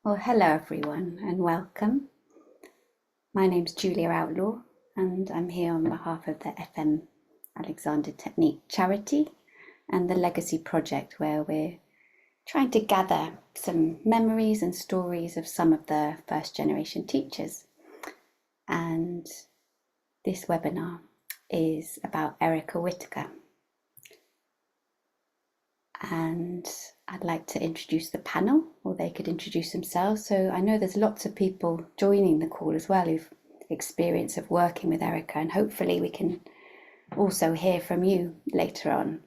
Well, hello everyone and welcome. My name's Julia Outlaw and I'm here on behalf of the FM Alexander Technique charity and the Legacy Project, where we're trying to gather some memories and stories of some of the first generation teachers. And this webinar is about Erika Whittaker. And I'd like to introduce the panel, or they could introduce themselves. So I know there's lots of people joining the call as well who've experience of working with Erika, and hopefully we can also hear from you later on.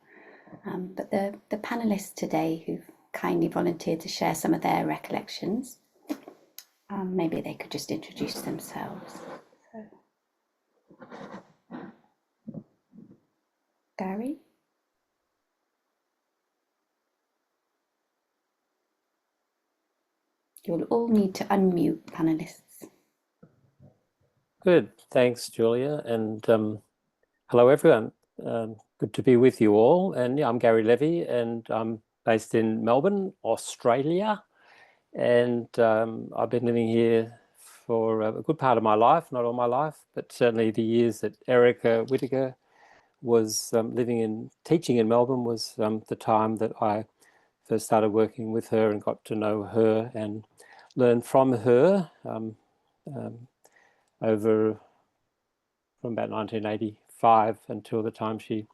But the panelists today who've kindly volunteered to share some of their recollections, maybe they could just introduce themselves. So, Gary? You'll all need to unmute, panelists. Good, thanks, Julia, and hello, everyone. Good to be with you all. And yeah, I'm Gary Levy, and I'm based in Melbourne, Australia. And I've been living here for a good part of my life, not all my life, but certainly the years that Erika Whittaker was teaching in Melbourne was the time that I first started working with her and got to know her and learn from her over from about 1985 until the time she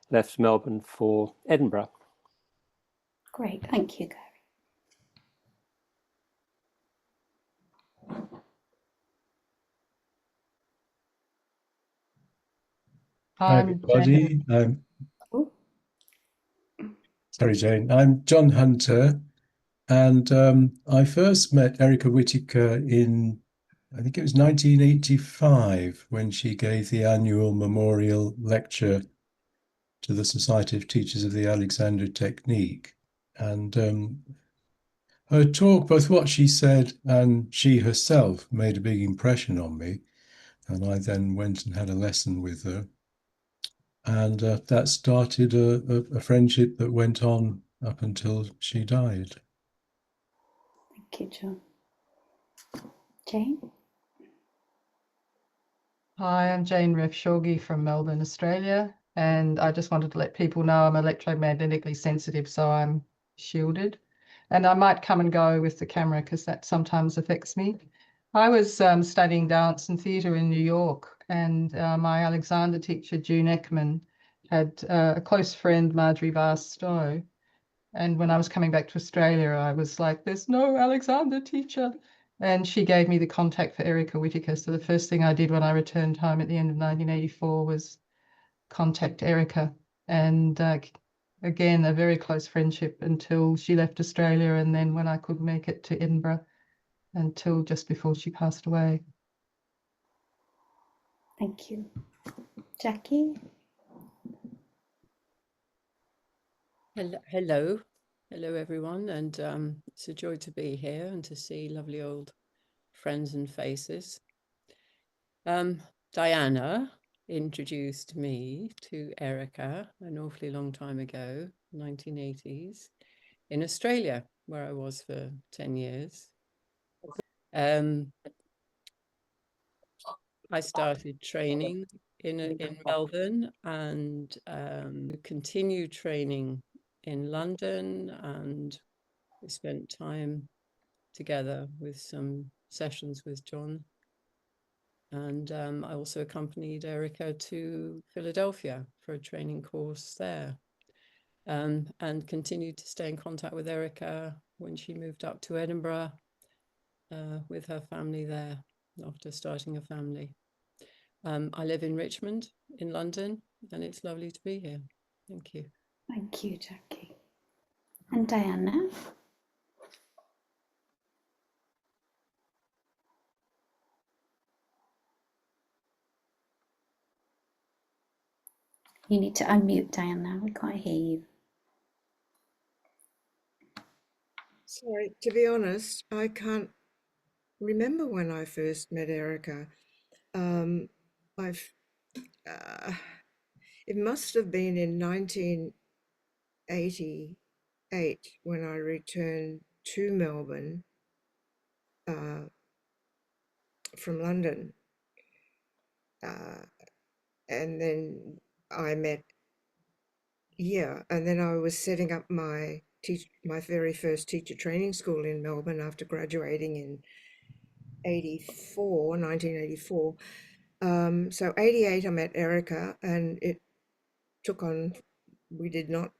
left Melbourne for Edinburgh. Great, thank you, Gary. Hi, everybody. Sorry, Jane. I'm John Hunter, and I first met Erika Whittaker in, I think it was 1985, when she gave the annual memorial lecture to the Society of Teachers of the Alexander Technique. And her talk, both what she said and she herself, made a big impression on me. And I then went and had a lesson with her. And that started a friendship that went on up until she died. Thank you, John. Jane? Hi, I'm Jane Refshauge from Melbourne, Australia, and I just wanted to let people know I'm electromagnetically sensitive, so I'm shielded. And I might come and go with the camera because that sometimes affects me. I was studying dance and theatre in New York, and my Alexander teacher, June Ekman, had a close friend, Marjorie Barstow. And when I was coming back to Australia, I was like, there's no Alexander teacher. And she gave me the contact for Erika Whittaker. So the first thing I did when I returned home at the end of 1984 was contact Erika. And again, a very close friendship until she left Australia, and then when I could make it to Edinburgh until just before she passed away. Thank you. Jacqui? Hello, everyone, and it's a joy to be here and to see lovely old friends and faces. Diana introduced me to Erika an awfully long time ago, 1980s, in Australia, where I was for 10 years. I started training in Melbourne and continued training in London, and we spent time together with some sessions with John. And I also accompanied Erika to Philadelphia for a training course there, and continued to stay in contact with Erika when she moved up to Edinburgh with her family there after starting a family. I live in Richmond in London, and it's lovely to be here. Thank you. Thank you, Jacqui. And Diana? You need to unmute, Diana. We can't hear you. Sorry, to be honest, I can't remember when I first met Erika. It must have been in 1988 when I returned to Melbourne, from London. And then I met, and then I was setting up my very first teacher training school in Melbourne after graduating in 1984. So 88, I met Erika, and it took on, we did not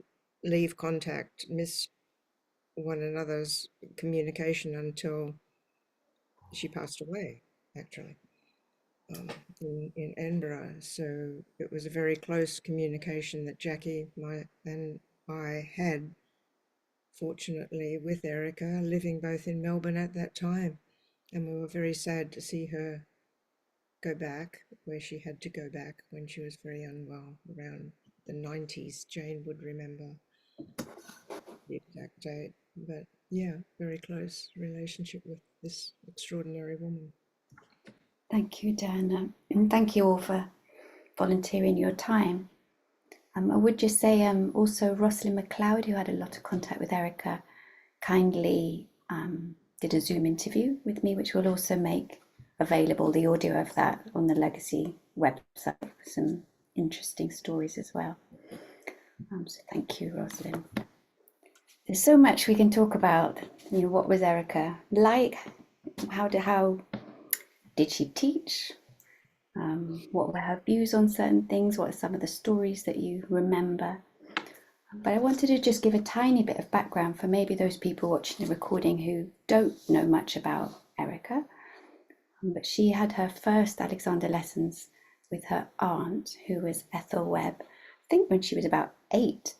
leave contact, miss one another's communication until she passed away, actually, in Edinburgh. So it was a very close communication that Jacqui and I had, fortunately, with Erika, living both in Melbourne at that time. And we were very sad to see her go back where she had to go back when she was very unwell, around the 90s. Jane would remember the exact date, but yeah, very close relationship with this extraordinary woman. Thank you, Dan, and thank you all for volunteering your time. I would just say also Rosalind McLeod, who had a lot of contact with Erika, kindly did a Zoom interview with me, which we'll also make available, the audio of that, on the Legacy website. Some interesting stories as well. So thank you, Rosalind. There's so much we can talk about. You know, what was Erika like? How did she teach? What were her views on certain things? What are some of the stories that you remember? But I wanted to just give a tiny bit of background for maybe those people watching the recording who don't know much about Erika. But she had her first Alexander lessons with her aunt, who was Ethel Webb, I think when she was about 8.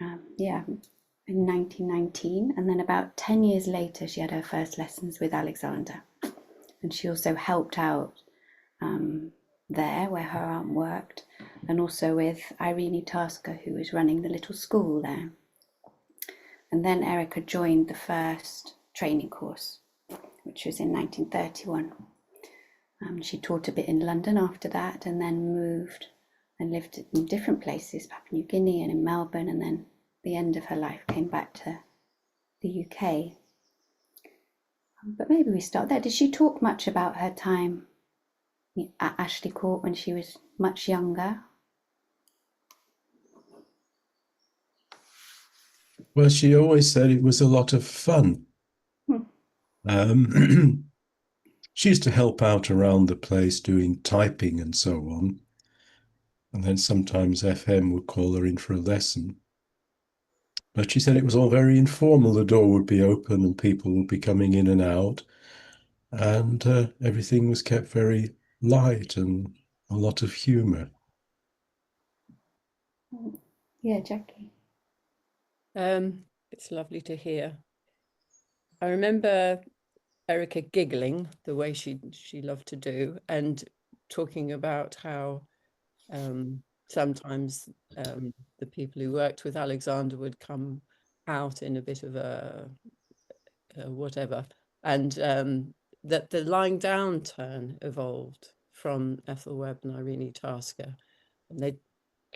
In 1919. And then about 10 years later, she had her first lessons with Alexander. And she also helped out there where her aunt worked, and also with Irene Tasker, who was running the little school there. And then Erika joined the first training course, which was in 1931. She taught a bit in London after that, and then moved and lived in different places, Papua New Guinea and in Melbourne, and then the end of her life came back to the UK. But maybe we start there. Did she talk much about her time at Ashley Court when she was much younger? Well, she always said it was a lot of fun. She used to help out around the place doing typing and so on. And then sometimes FM would call her in for a lesson. But she said it was all very informal. The door would be open and people would be coming in and out. And everything was kept very light and a lot of humour. Yeah, Jacqui. It's lovely to hear. I remember Erika giggling the way she loved to do, and talking about how sometimes the people who worked with Alexander would come out in a bit of a whatever, and that the lying down turn evolved from Ethel Webb and Irene Tasker, and they'd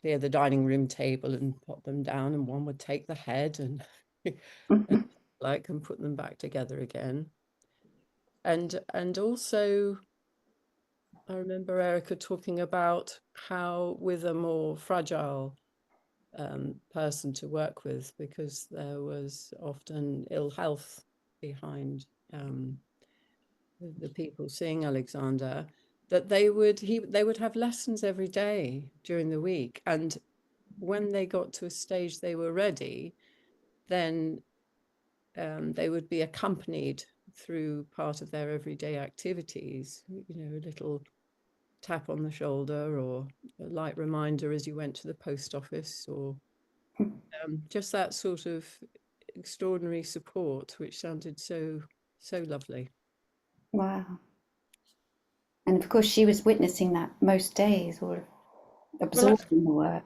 clear the dining room table and put them down, and one would take the head and and put them back together again. And also I remember Erika talking about how with a more fragile person to work with, because there was often ill health behind the people seeing Alexander, that they would have lessons every day during the week, and when they got to a stage they were ready, then they would be accompanied through part of their everyday activities, you know, a little tap on the shoulder or a light reminder as you went to the post office, or just that sort of extraordinary support, which sounded so lovely. Wow. And of course she was witnessing that most days, or absorbing the work.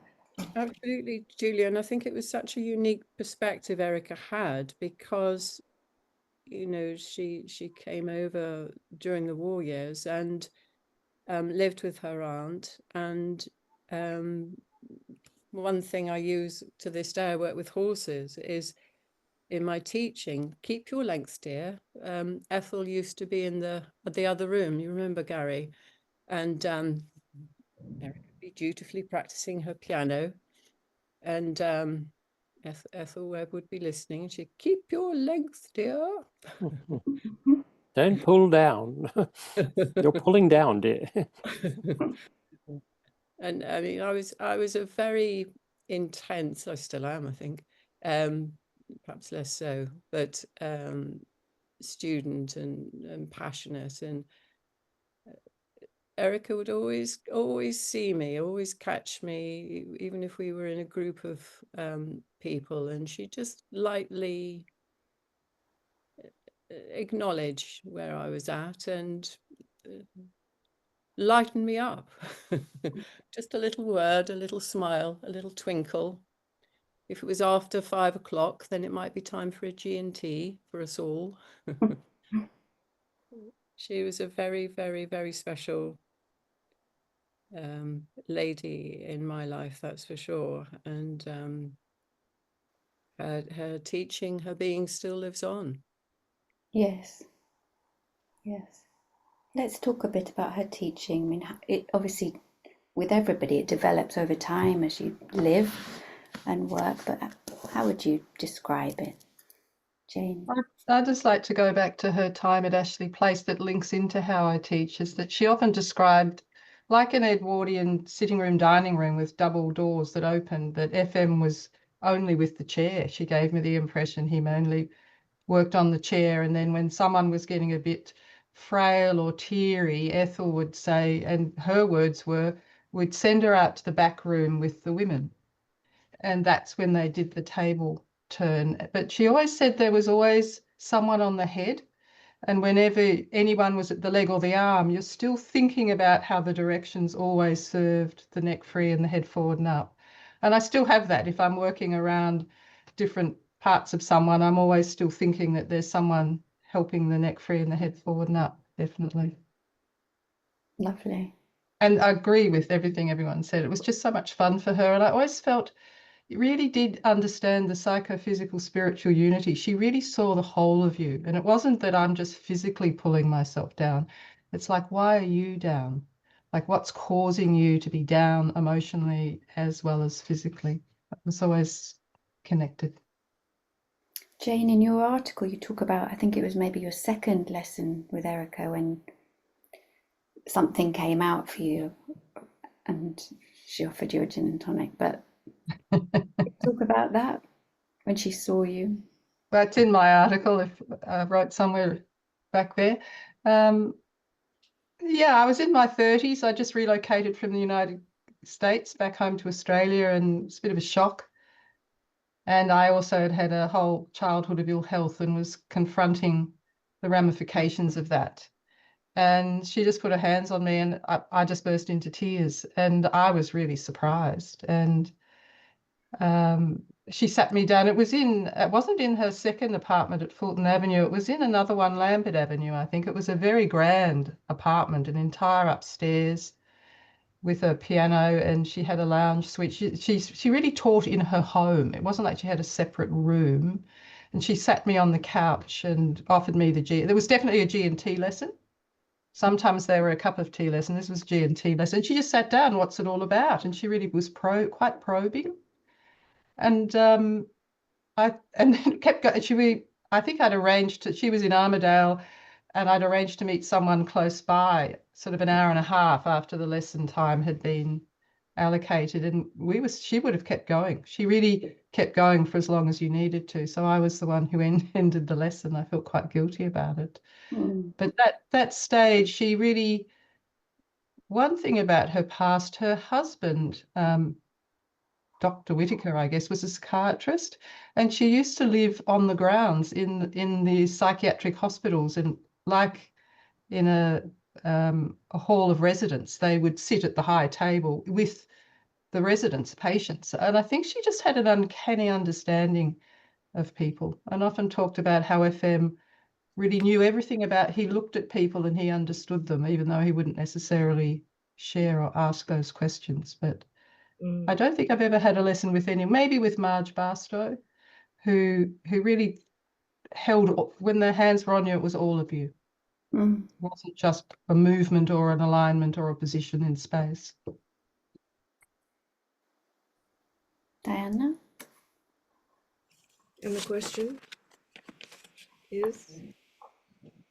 Absolutely, Julia. And I think it was such a unique perspective Erika had, because, you know, she came over during the war years and lived with her aunt. And one thing I use to this day, I work with horses, is in my teaching, keep your length, dear. Ethel used to be in the other room. You remember, Gary? And Erika would be dutifully practicing her piano, and Ethel Webb would be listening, and she'd keep your length, dear. Don't pull down. You're pulling down, dear. And I mean, I was a very intense, I still am, I think, perhaps less so, but student and passionate. And Erika would always see me, always catch me, even if we were in a group of people, and she just lightly acknowledge where I was at and lighten me up. Just a little word, a little smile, a little twinkle. If it was after 5 o'clock, then it might be time for a G&T for us all. She was a very, very, very special lady in my life, that's for sure. And her teaching, her being still lives on. Yes. Yes. Let's talk a bit about her teaching. I mean, it obviously, with everybody, it develops over time as you live and work, but how would you describe it, Jane? I'd just like to go back to her time at Ashley Place that links into how I teach, is that she often described like an Edwardian sitting room, dining room with double doors that opened, but FM was only with the chair. She gave me the impression he only worked on the chair, and then when someone was getting a bit frail or teary, Ethel would say, and her words were, we'd send her out to the back room with the women. And that's when they did the table turn. But she always said there was always someone on the head. And whenever anyone was at the leg or the arm, you're still thinking about how the directions always served the neck free and the head forward and up. And I still have that. If I'm working around different parts of someone, I'm always still thinking that there's someone helping the neck free and the head forward and up, definitely. Lovely. And I agree with everything everyone said. It was just so much fun for her. And I always felt it really did understand the psychophysical spiritual unity. She really saw the whole of you. And it wasn't that I'm just physically pulling myself down. It's like, why are you down? Like, what's causing you to be down emotionally as well as physically? It was always connected. Jane, in your article, you talk about, I think it was maybe your second lesson with Erika when something came out for you and she offered you a gin and tonic, but talk about that when she saw you. Well, it's in my article, if I wrote somewhere back there. Yeah, I was in my 30s. I just relocated from the United States back home to Australia, and it's a bit of a shock. And I also had had a whole childhood of ill health and was confronting the ramifications of that. And she just put her hands on me, and I just burst into tears. And I was really surprised. And she sat me down. It wasn't in her second apartment at Fulton Avenue. It was in another one, Lambert Avenue, I think. It was a very grand apartment, an entire upstairs with a piano, and she had a lounge suite. She really taught in her home. It wasn't like she had a separate room. And she sat me on the couch and offered me there was definitely a G&T lesson. Sometimes they were a cup of tea lesson. This was G&T lesson. She just sat down, what's it all about? And she really was quite probing. And then kept going. I think I'd arranged she was in Armidale, and I'd arranged to meet someone close by, sort of an hour and a half after the lesson time had been allocated. And she would have kept going. She really kept going for as long as you needed to. So I was the one who ended the lesson. I felt quite guilty about it. But that stage, she really, one thing about her past, her husband, Dr. Whittaker, I guess, was a psychiatrist, and she used to live on the grounds in the psychiatric hospitals, and like in a hall of residence, they would sit at the high table with the residents, patients, and I think she just had an uncanny understanding of people, and often talked about how FM really knew everything about. He looked at people and he understood them, even though he wouldn't necessarily share or ask those questions, but. I don't think I've ever had a lesson with maybe with Marge Barstow, who really held, when their hands were on you, it was all of you. Mm. It wasn't just a movement or an alignment or a position in space. Diana? And the question is?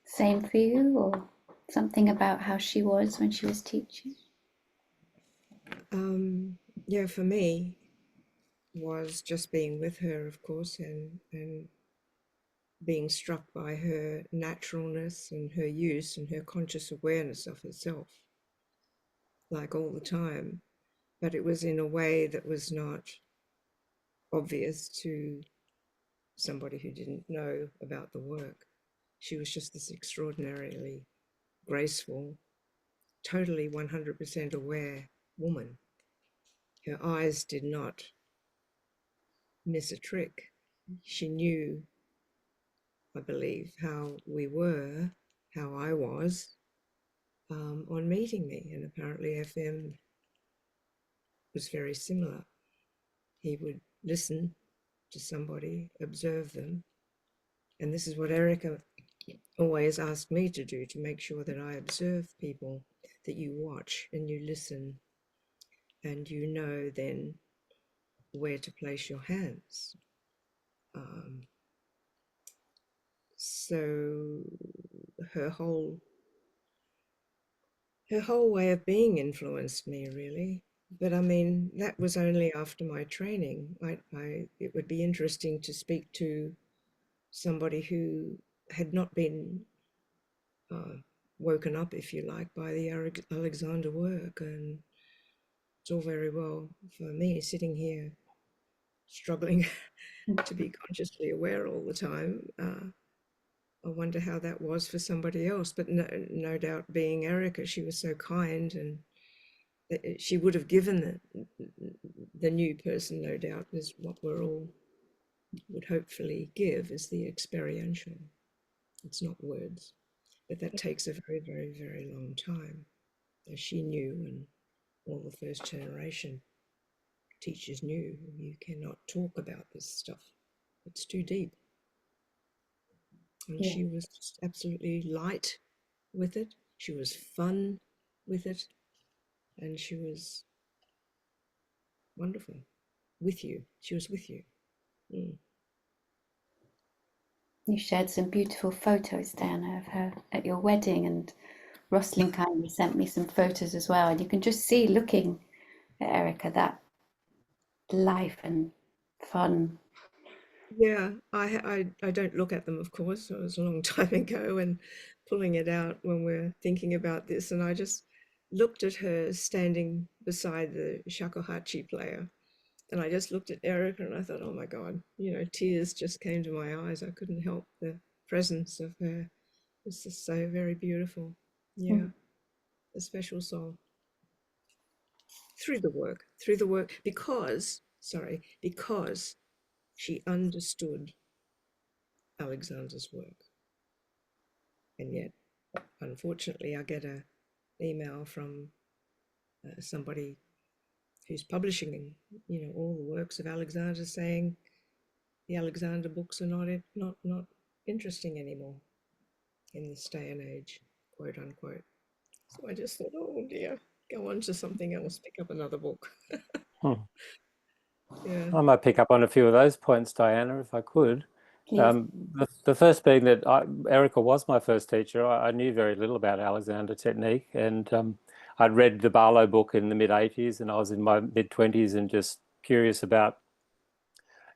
Same for you, or something about how she was when she was teaching? Yeah, for me, was just being with her, of course, and being struck by her naturalness and her use and her conscious awareness of herself, like all the time. But it was in a way that was not obvious to somebody who didn't know about the work. She was just this extraordinarily graceful, totally 100% aware woman. Her eyes did not miss a trick. She knew, I believe, how we were, how I was, on meeting me. And apparently FM was very similar. He would listen to somebody, observe them. And this is what Erika always asked me to do, to make sure that I observe people, that you watch and you listen, and you know then where to place your hands. So her whole way of being influenced me, really. But I mean, that was only after my training. It would be interesting to speak to somebody who had not been woken up, if you like, by the Alexander work. And it's all very well for me sitting here struggling to be consciously aware all the time. I wonder how that was for somebody else. But no doubt, being Erika, she was so kind, and she would have given the new person, no doubt, is what we're all would hopefully give, is the experiential. It's not words, but that takes a very, very, very long time, as she knew, and all the first generation teachers knew. You cannot talk about this stuff. It's too deep. And she was just absolutely light with it. She was fun with it. And she was wonderful with you. She was with you. Mm. You shared some beautiful photos, Diana, of her at your wedding, and Rosalind kindly sent me some photos as well. And you can just see, looking at Erika, that life and fun. Yeah, I don't look at them, of course. It was a long time ago, and pulling it out when we're thinking about this. And I just looked at her standing beside the shakuhachi player. And I just looked at Erika and I thought, oh my God, tears just came to my eyes. I couldn't help the presence of her. It's just so very beautiful. Yeah, a special soul. Through the work, because she understood Alexander's work. And yet, unfortunately, I get an email from somebody who's publishing, all the works of Alexander, saying the Alexander books are not interesting anymore in this day and age, quote unquote. So I just thought, oh dear, go on to something else, pick up another book. Yeah. I might pick up on a few of those points, Diana, if I could. The first being that Erika was my first teacher. I knew very little about Alexander technique, and I'd read the Barlow book in the mid-80s, and I was in my mid-20s and just curious about,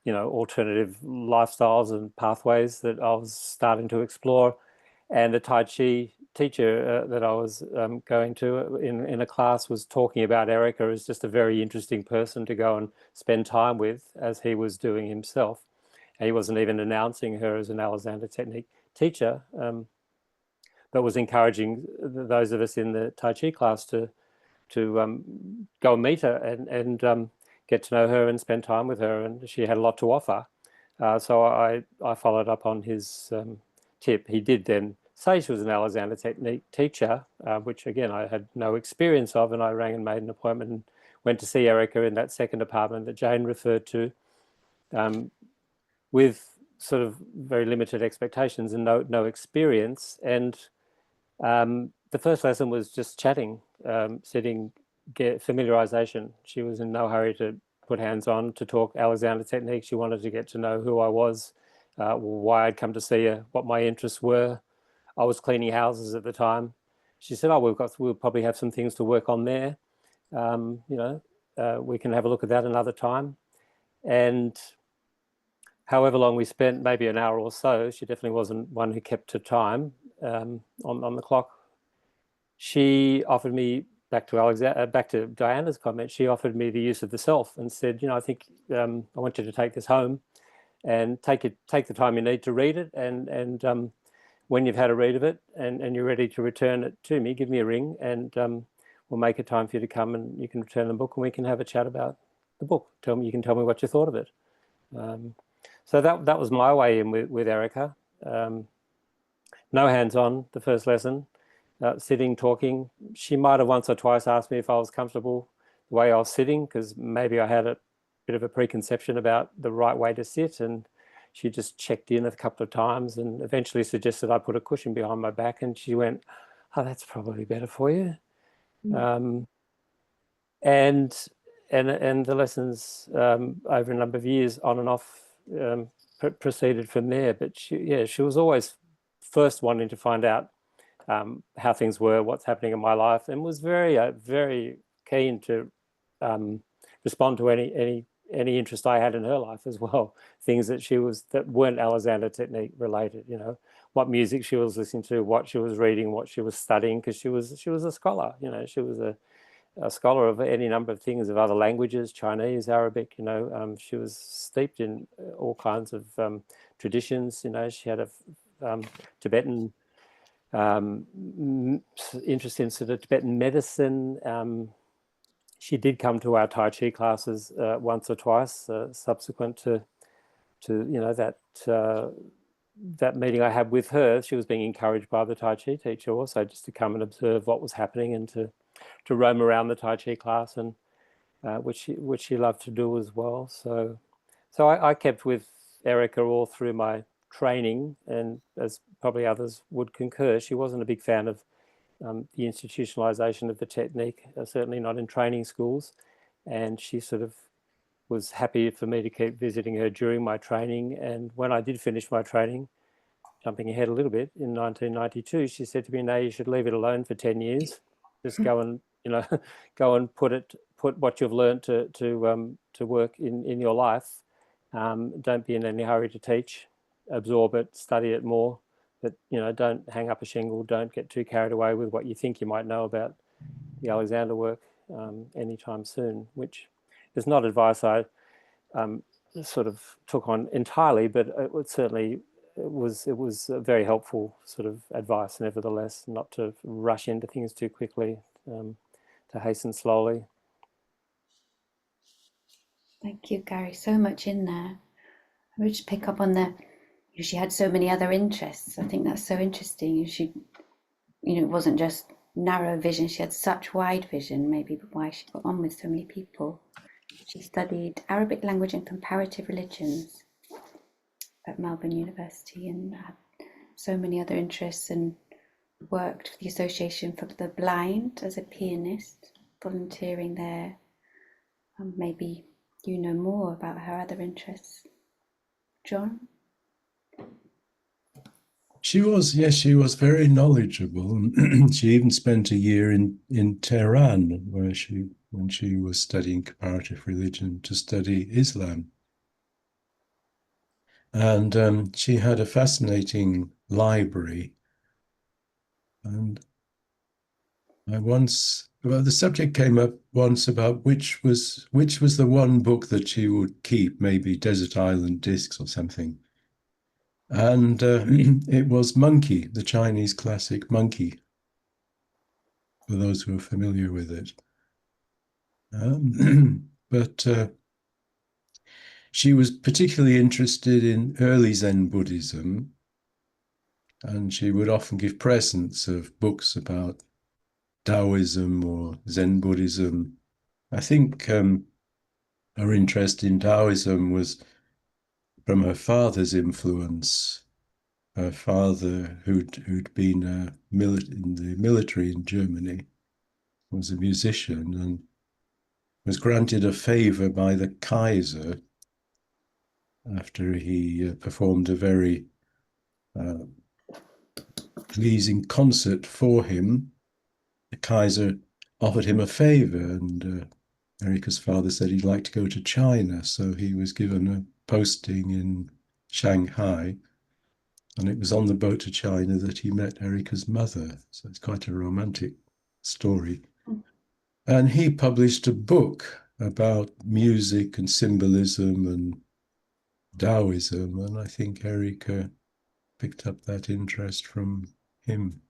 alternative lifestyles and pathways that I was starting to explore. And the Tai Chi teacher that I was going to in a class was talking about Erika as just a very interesting person to go and spend time with, as he was doing himself. And he wasn't even announcing her as an Alexander technique teacher, but was encouraging those of us in the Tai Chi class to go and meet her and get to know her and spend time with her. And she had a lot to offer. So I followed up on his tip. He did then say she was an Alexander technique teacher, which again I had no experience of, and I rang and made an appointment and went to see Erika in that second apartment that Jane referred to. with sort of very limited expectations and no experience. And the first lesson was just chatting, sitting, get familiarization. She was in no hurry to put hands on, to talk Alexander technique. She wanted to get to know who I was, why I'd come to see her, what my interests were. I was cleaning houses at the time. She said, "Oh, we'll probably have some things to work on there. We can have a look at that another time." And however long we spent, maybe an hour or so, she definitely wasn't one who kept to time on the clock. She offered me, back to Diana's comment, she offered me the use of the self and said, I think I want you to take this home and take the time you need to read it. And when you've had a read of it and you're ready to return it to me, give me a ring, and we'll make a time for you to come and you can return the book and we can have a chat about the book. You can tell me what you thought of it. So that was my way in with Erika. No hands-on the first lesson, sitting, talking. She might have once or twice asked me if I was comfortable the way I was sitting, because maybe I had a bit of a preconception about the right way to sit, and she just checked in a couple of times and eventually suggested I put a cushion behind my back, and she went, "Oh, that's probably better for you." And the lessons over a number of years on and off proceeded from there. But she was always first wanting to find out how things were, what's happening in my life, and was very very keen to respond to any interest I had in her life as well. Things that weren't Alexander technique related. What music she was listening to, what she was reading, what she was studying, because she was a scholar. She was a scholar of any number of things, of other languages, Chinese, Arabic. She was steeped in all kinds of traditions. She had a Tibetan interest in sort of Tibetan medicine. She did come to our Tai Chi classes once or twice, subsequent to that meeting I had with her. She was being encouraged by the Tai Chi teacher also just to come and observe what was happening and to roam around the Tai Chi class, and which she loved to do as well. So I kept with Erika all through my training, and as probably others would concur, she wasn't a big fan of the institutionalization of the technique, certainly not in training schools, and she sort of was happy for me to keep visiting her during my training. And when I did finish my training, jumping ahead a little bit, in 1992, she said to me, "No, you should leave it alone for 10 years. Just go and go and put what you've learned to work in your life. Don't be in any hurry to teach. Absorb it, study it more, but don't hang up a shingle. Don't get too carried away with what you think you might know about the Alexander work anytime soon," which is not advice I sort of took on entirely, but it was a very helpful sort of advice, nevertheless, not to rush into things too quickly, to hasten slowly. Thank you, Gary. So much in there. I would just pick up on she had so many other interests. I think that's so interesting. She, it wasn't just narrow vision. She had such wide vision, maybe why she got on with so many people. She studied Arabic language and comparative religions at Melbourne University, and had so many other interests, and worked for the Association for the Blind as a pianist, volunteering there. Maybe you know more about her other interests. John? She was very knowledgeable. She even spent a year in Tehran, when she was studying comparative religion, to study Islam. And she had a fascinating library. And the subject came up once about which was the one book that she would keep, maybe Desert Island Discs or something. And it was Monkey, the Chinese classic Monkey, for those who are familiar with it. But she was particularly interested in early Zen Buddhism, and she would often give presents of books about Taoism or Zen Buddhism. I think her interest in Taoism was from her father's influence. Her father, who'd been in the military in Germany, was a musician and was granted a favor by the Kaiser after he performed a very pleasing concert for him. The Kaiser offered him a favor, and Erika's father said he'd like to go to China, so he was given a posting in Shanghai, and it was on the boat to China that he met Erika's mother. So it's quite a romantic story. And he published a book about music and symbolism and Taoism, and I think Erika picked up that interest from him.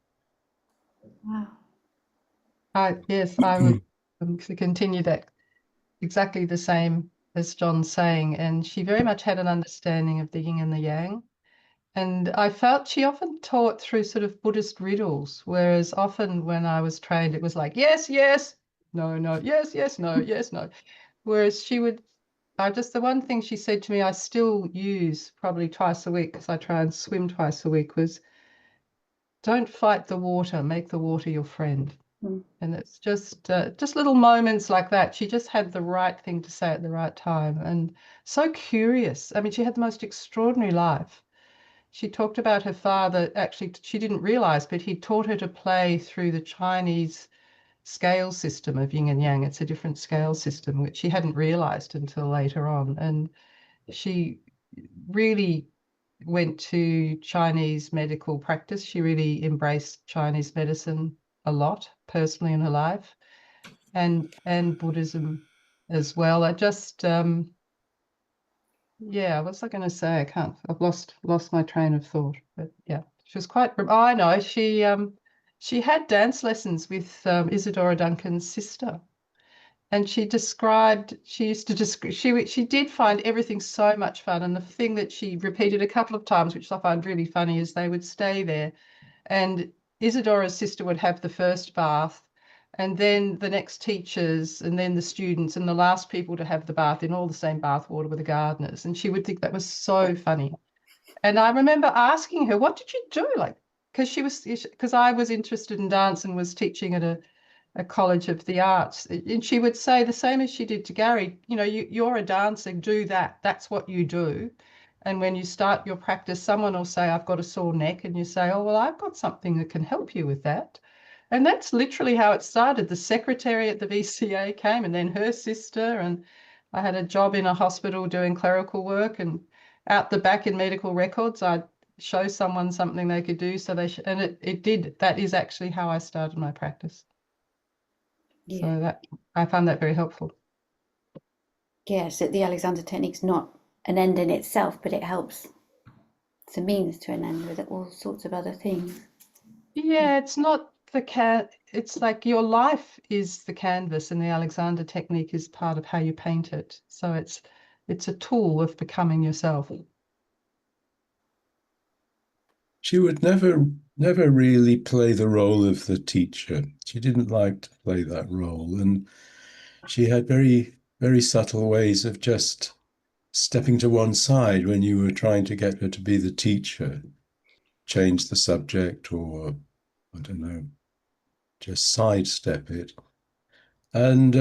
Wow. Yes, I would to continue that, exactly the same as John's saying. And she very much had an understanding of the yin and the yang. And I felt she often taught through sort of Buddhist riddles, whereas often when I was trained, it was like, yes, yes, no, no, yes, yes, no, yes, no. Whereas she would, the one thing she said to me, I still use probably twice a week, because I try and swim twice a week, was don't fight the water, make the water your friend. And it's just little moments like that. She just had the right thing to say at the right time, and so curious. I mean, she had the most extraordinary life. She talked about her father. Actually, she didn't realize, but he taught her to play through the Chinese scale system of yin and yang. It's a different scale system, which she hadn't realized until later on. And she really went to Chinese medical practice. She really embraced Chinese medicine a lot personally in her life, and Buddhism as well. I just yeah, what's I going to say? I've lost my train of thought. But yeah, she was quite. Oh, I know. She had dance lessons with Isadora Duncan's sister, and she used to describe. She did find everything so much fun, and the thing that she repeated a couple of times, which I find really funny, is they would stay there, and Isadora's sister would have the first bath, and then the next teachers, and then the students, and the last people to have the bath in all the same bath water with the gardeners. And she would think that was so funny. And I remember asking her, what did you do? Like, because I was interested in dance and was teaching at a college of the arts. And she would say the same as she did to Gary, you're a dancer, do that. That's what you do. And when you start your practice, someone will say, I've got a sore neck. And you say, oh, well, I've got something that can help you with that. And that's literally how it started. The secretary at the VCA came, and then her sister. And I had a job in a hospital doing clerical work, and out the back in medical records, I'd show someone something they could do. So and it did. That is actually how I started my practice. Yeah. So that I found that very helpful. Yes, the Alexander technique's not an end in itself, but it helps. It's a means to an end with all sorts of other things. Yeah, it's not it's like your life is the canvas, and the Alexander technique is part of how you paint it. So it's a tool of becoming yourself. She would never really play the role of the teacher. She didn't like to play that role, and she had very, very subtle ways of just stepping to one side when you were trying to get her to be the teacher, change the subject, or I don't know, just sidestep it. And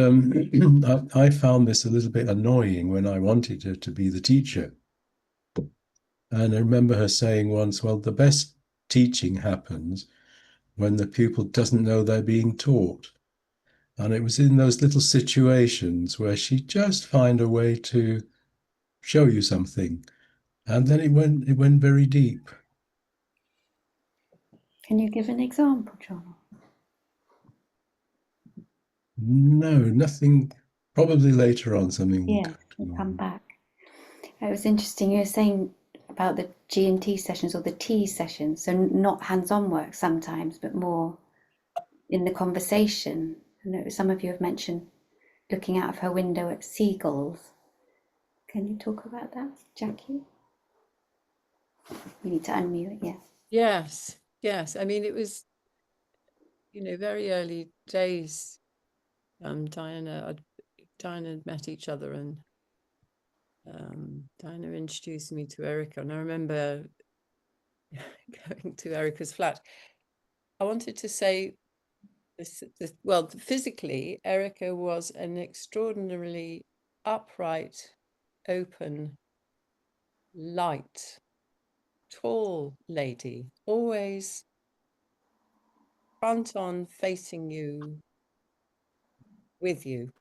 I found this a little bit annoying when I wanted her to be the teacher. And I remember her saying once, well, the best teaching happens when the pupil doesn't know they're being taught. And it was in those little situations where she'd just find a way to show you something. And then it went very deep. Can you give an example, John? No, nothing. Probably later on something will Yeah, we'll come on. back. It was interesting you were saying about the G&T sessions or the T sessions, so not hands-on work sometimes, but more in the conversation. I know some of you have mentioned looking out of her window at seagulls. Can you talk about that, Jacqui? You need to unmute, yeah. Yes. I mean, it was, very early days. Diana had met each other, and Diana introduced me to Erika, and I remember going to Erika's flat. I wanted to say this, well, physically, Erika was an extraordinarily upright, open, light, tall lady, always front on, facing you, with you.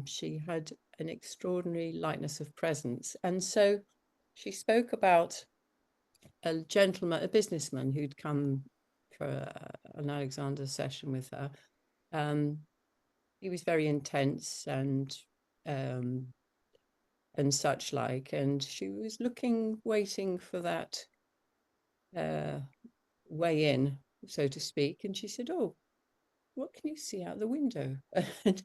She had an extraordinary lightness of presence. And so she spoke about a gentleman, a businessman who'd come for an Alexander session with her. He was very intense and such like, and she was waiting for that way in, so to speak. And she said, "Oh, what can you see out the window?" And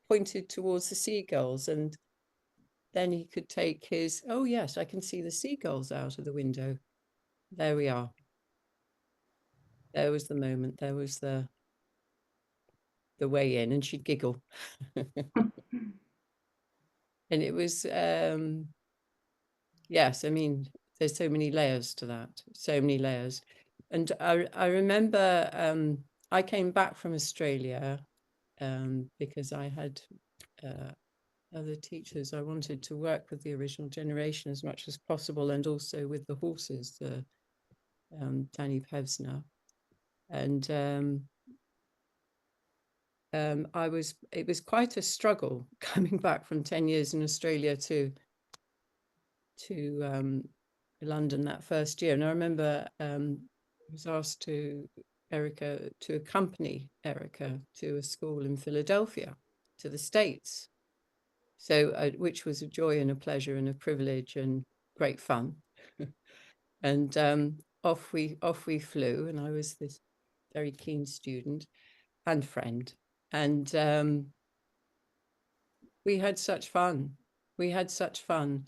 pointed towards the seagulls, and then he could take his, "Oh yes, I can see the seagulls out of the window. There we are." There was the moment, there was the way in, and she'd giggle. And it was yes, I mean, there's so many layers to that, so many layers. And I remember I came back from Australia because I had other teachers. I wanted to work with the original generation as much as possible, and also with the horses, Danny Pevsner. And it was quite a struggle coming back from 10 years in Australia to London that first year. And I remember I was asked to accompany Erika to a school in Philadelphia, to the States. So, which was a joy and a pleasure and a privilege and great fun. And off we flew, and I was this very keen student and friend, and we had such fun. We had such fun.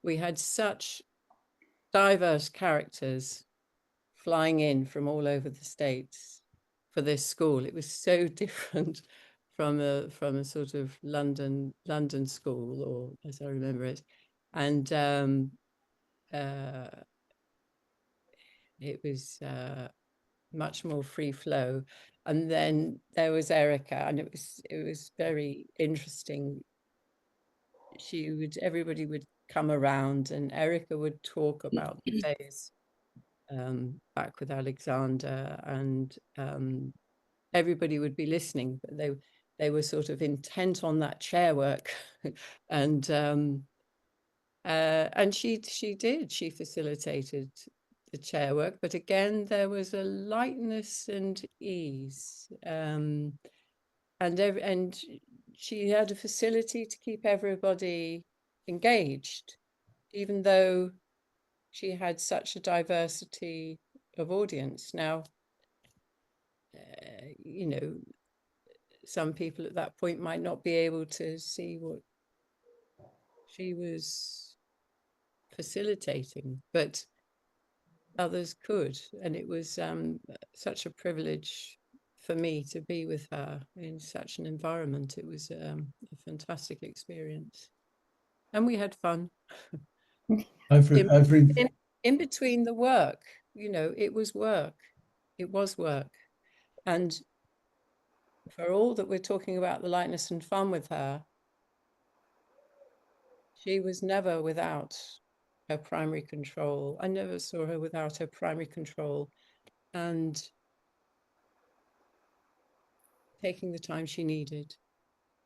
We had such diverse characters flying in from all over the States for this school. It was so different from a sort of London school, or as I remember it, and it was much more free flow. And then there was Erika, and it was very interesting. Everybody would come around, and Erika would talk about the days back with Alexander, and everybody would be listening, but they were sort of intent on that chair work. And she facilitated the chair work, but again there was a lightness and ease, and she had a facility to keep everybody engaged, even though she had such a diversity of audience. Now, you know, some people at that point might not be able to see what she was facilitating, but others could. And it was such a privilege for me to be with her in such an environment. It was a fantastic experience, and we had fun. In between the work, you know, it was work. It was work. And for all that we're talking about the lightness and fun with her, she was never without her primary control. I never saw her without her primary control and taking the time she needed.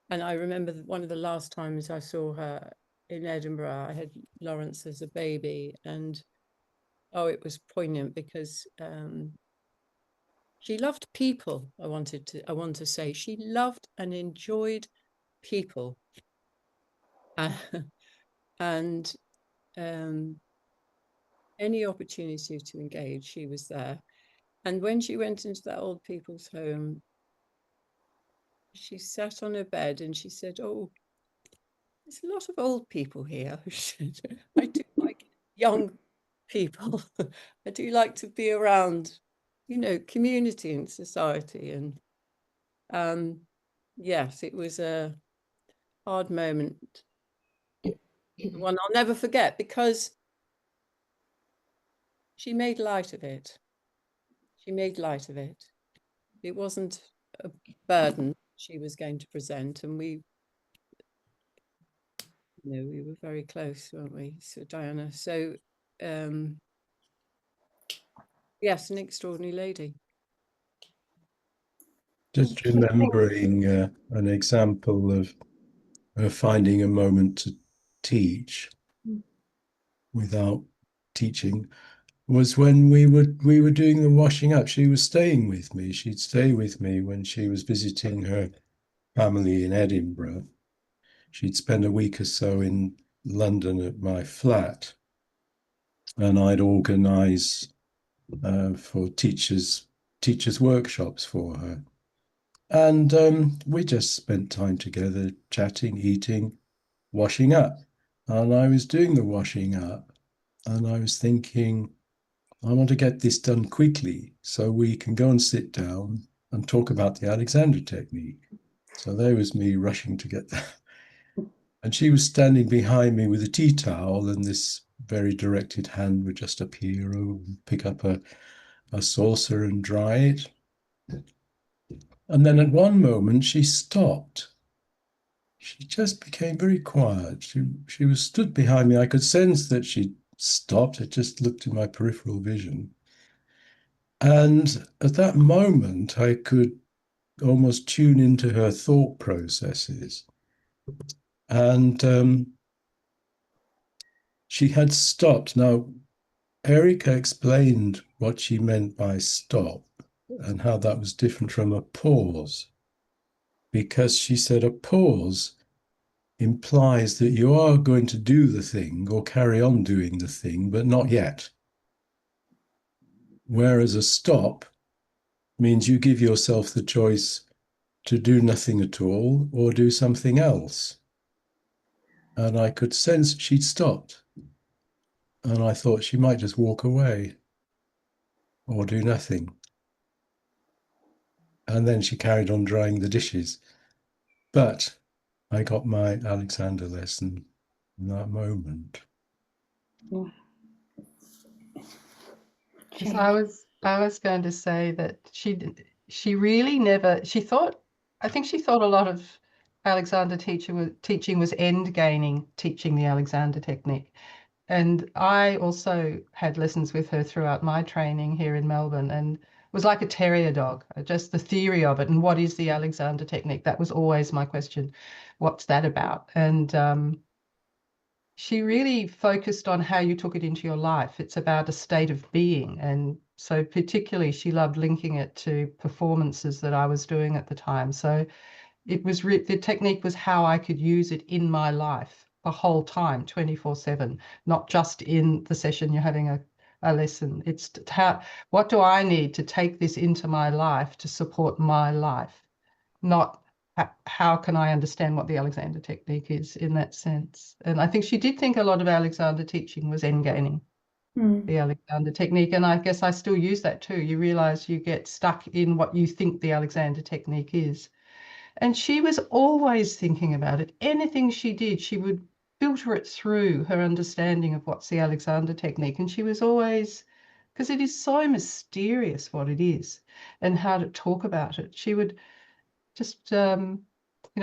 And I remember one of the last times I saw her in Edinburgh, I had Lawrence as a baby, and oh, it was poignant because she loved people. I want to say she loved and enjoyed people, and any opportunity to engage, she was there. And when she went into that old people's home, she sat on her bed and she said, "Oh, there's a lot of old people here." "I do like young people. I do like to be around, you know, community and society." And yes, it was a hard moment the one I'll never forget, because she made light of it. She made light of it. It wasn't a burden she was going to present, and we were very close, weren't we, so Diana? So yes, an extraordinary lady. Just remembering an example of her finding a moment to teach without teaching was when we were doing the washing up. She was staying with me. She'd stay with me when she was visiting her family in Edinburgh. She'd spend a week or so in London at my flat, and I'd organise for teachers workshops for her. And we just spent time together, chatting, eating, washing up. And I was doing the washing up, and I was thinking, I want to get this done quickly so we can go and sit down and talk about the Alexander technique. So there was me rushing to get that. And she was standing behind me with a tea towel, and this very directed hand would just appear and pick up a saucer and dry it. And then at one moment she stopped. She just became very quiet. She was stood behind me. I could sense that she'd stopped. It just looked in my peripheral vision. And at that moment, I could almost tune into her thought processes. And she had stopped. Now, Erika explained what she meant by stop and how that was different from a pause, because she said a pause implies that you are going to do the thing or carry on doing the thing, but not yet. Whereas a stop means you give yourself the choice to do nothing at all or do something else. And I could sense she'd stopped. And I thought she might just walk away or do nothing. And then she carried on drying the dishes. But I got my Alexander lesson in that moment. So I was going to say that she really never, I think she thought a lot of Alexander teaching was end gaining, teaching the Alexander technique. And I also had lessons with her throughout my training here in Melbourne, and it was like a terrier dog, just the theory of it. And what is the Alexander technique? That was always my question. What's that about? And she really focused on how you took it into your life. It's about a state of being. And so particularly she loved linking it to performances that I was doing at the time. So it was the technique was how I could use it in my life the whole time, 24/7, not just in the session you're having a lesson. It's what do I need to take this into my life to support my life, not how can I understand what the Alexander technique is in that sense. And I think she did think a lot of Alexander teaching was end gaining, the Alexander technique. And I guess I still use that too. You realize you get stuck in what you think the Alexander technique is. And she was always thinking about it. Anything she did, she would filter it through her understanding of what's the Alexander technique. And she was always, because it is so mysterious what it is and how to talk about it. She would just,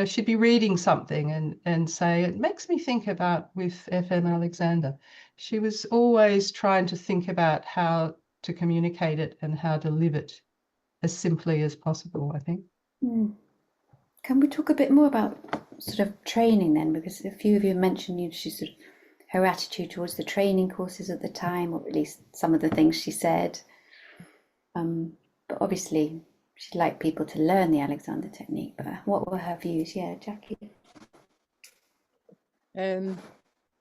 she'd be reading something and say, it makes me think about with FM Alexander. She was always trying to think about how to communicate it and how to live it as simply as possible, I think. Can we talk a bit more about sort of training then? Because a few of you mentioned her attitude towards the training courses at the time, or at least some of the things she said. But obviously she'd like people to learn the Alexander technique, but what were her views? Yeah, Jacqui.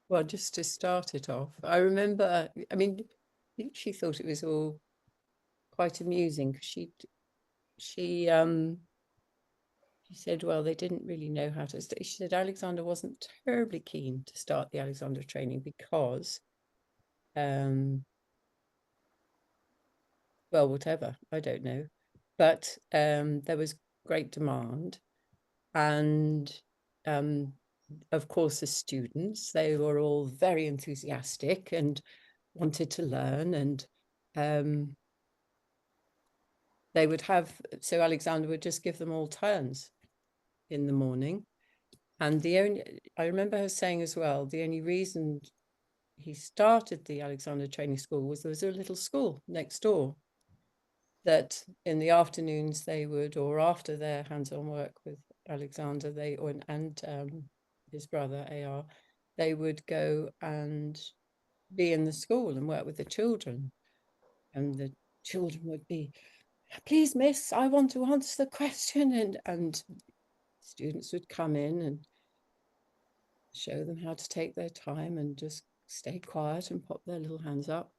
Well, just to start it off, I remember, I think she thought it was all quite amusing because she said, well, they didn't really know how to. She said Alexander wasn't terribly keen to start the Alexander training because, well, whatever, I don't know. But there was great demand, and of course, as students, they were all very enthusiastic and wanted to learn, and they would have, so Alexander would just give them all turns in the morning. And I remember her saying as well, the only reason he started the Alexander Training School was there was a little school next door that in the afternoons they would, or after their hands-on work with Alexander, his brother AR, they would go and be in the school and work with the children. And the children would be, please, miss, I want to answer the question. And students would come in and show them how to take their time and just stay quiet and pop their little hands up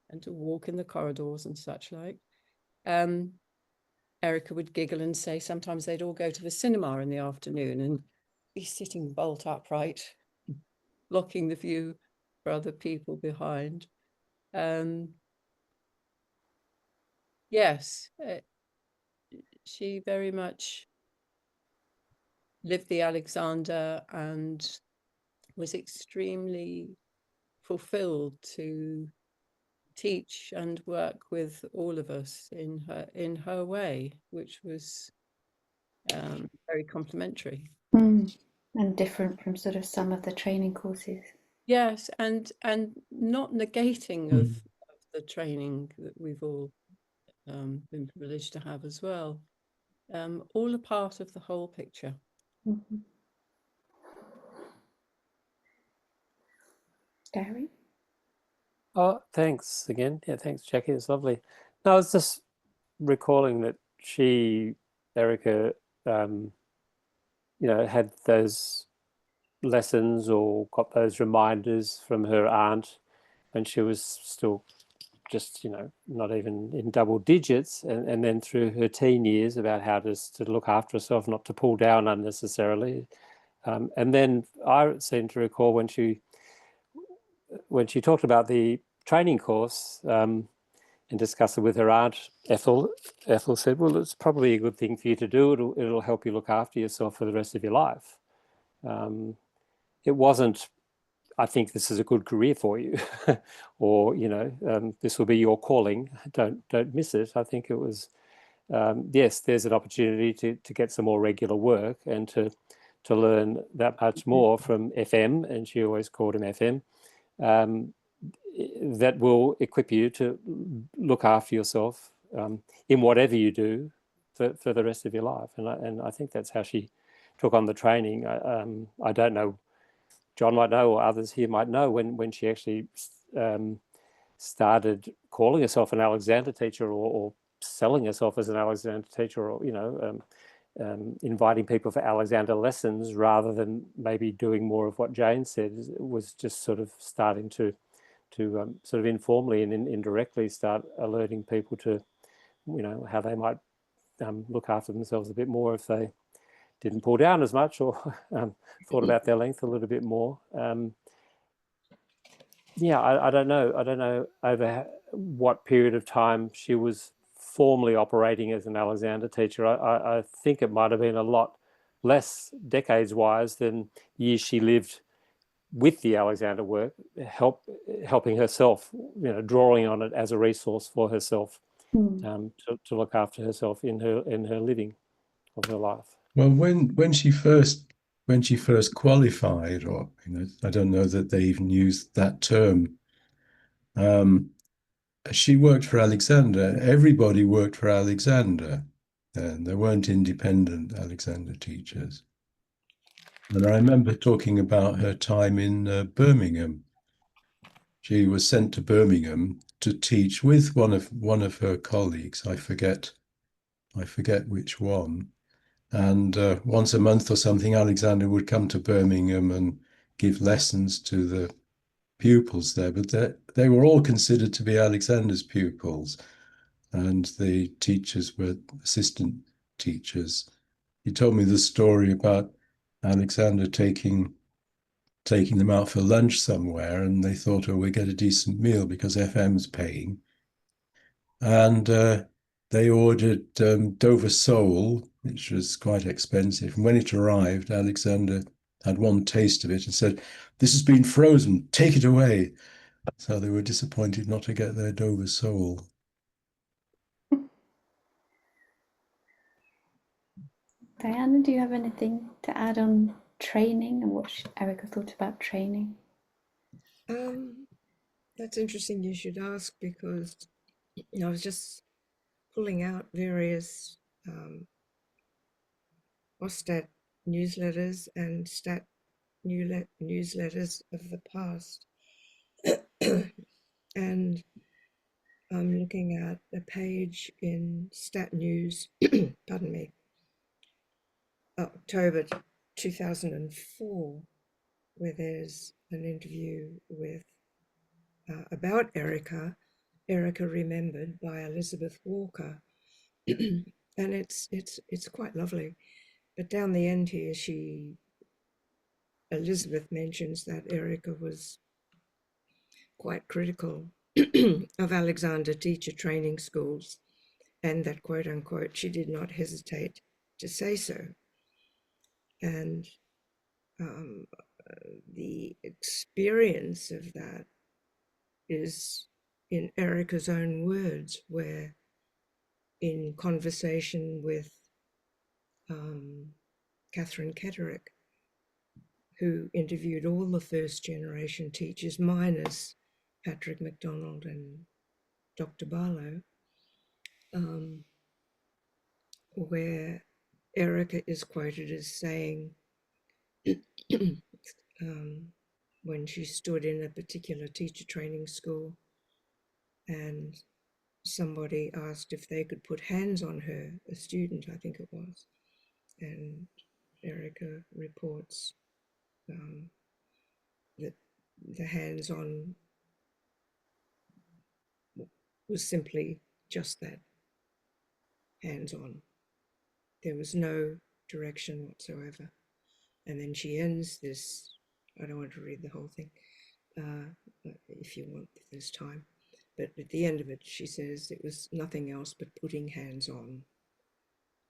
and to walk in the corridors and such like. Erika would giggle and say sometimes they'd all go to the cinema in the afternoon and be sitting bolt upright, blocking the view for other people behind. Yes, she very much lived the Alexander and was extremely fulfilled to teach and work with all of us in her way, which was very complimentary. And different from sort of some of the training courses. Yes, and not negating of the training that we've all been privileged to have as well. All a part of the whole picture. Mm-hmm. Gary? Oh, thanks again. Yeah, thanks, Jacqui. It's lovely. No, I was just recalling that Erika, had those lessons or got those reminders from her aunt when she was still just, not even in double digits, and then through her teen years about how to look after herself, not to pull down unnecessarily. And then I seem to recall when she talked about the training course and discussed it with her aunt, Ethel said, well, it's probably a good thing for you to do. It'll help you look after yourself for the rest of your life. It wasn't, I think this is a good career for you, or, this will be your calling. Don't miss it. I think it was, yes, there's an opportunity to get some more regular work and to learn that much more from FM, and she always called him FM, that will equip you to look after yourself in whatever you do for the rest of your life. And I think that's how she took on the training. I don't know, John might know, or others here might know, when she actually started calling herself an Alexander teacher, or selling herself as an Alexander teacher, or inviting people for Alexander lessons rather than maybe doing more of what Jane said. It was just sort of starting to sort of informally and indirectly start alerting people to, how they might look after themselves a bit more if they didn't pull down as much, or thought about their length a little bit more. I don't know over what period of time she was formally operating as an Alexander teacher. I think it might have been a lot less decades-wise than years she lived with the Alexander work, helping herself, drawing on it as a resource for herself, to look after herself in her living of her life. Well, when she first qualified, or I don't know that they even used that term, she worked for Alexander. Everybody worked for Alexander, and there weren't independent Alexander teachers. And I remember talking about her time in Birmingham. She was sent to Birmingham to teach with one of her colleagues. I forget which one. And once a month or something, Alexander would come to Birmingham and give lessons to the pupils there. But they were all considered to be Alexander's pupils, and the teachers were assistant teachers. He told me the story about Alexander taking them out for lunch somewhere, and they thought, oh, we get a decent meal because FM's paying. And they ordered Dover sole, which was quite expensive. And when it arrived, Alexander had one taste of it and said, "This has been frozen, take it away." So they were disappointed not to get their Dover sole. Diana, do you have anything to add on training and what Erika thought about training? That's interesting you should ask, because I was just pulling out various OSTAT newsletters and STAT newsletters of the past. And I'm looking at a page in Stat News, pardon me, October 2004, where there's an interview with about Erika Remembered by Elizabeth Walker. And it's quite lovely. But down the end here, Elizabeth mentions that Erika was quite critical of Alexander teacher training schools, and that, quote unquote, she did not hesitate to say so. And the experience of that is in Erika's own words, where in conversation with Catherine Ketterick, who interviewed all the first generation teachers, minus Patrick MacDonald and Dr. Barlow, where Erika is quoted as saying, when she stood in a particular teacher training school and somebody asked if they could put hands on her, a student, I think it was, and Erika reports that the hands-on was simply just that, hands-on. There was no direction whatsoever. And then she ends this, I don't want to read the whole thing, if you want, if there's time. But at the end of it, she says it was nothing else but putting hands on.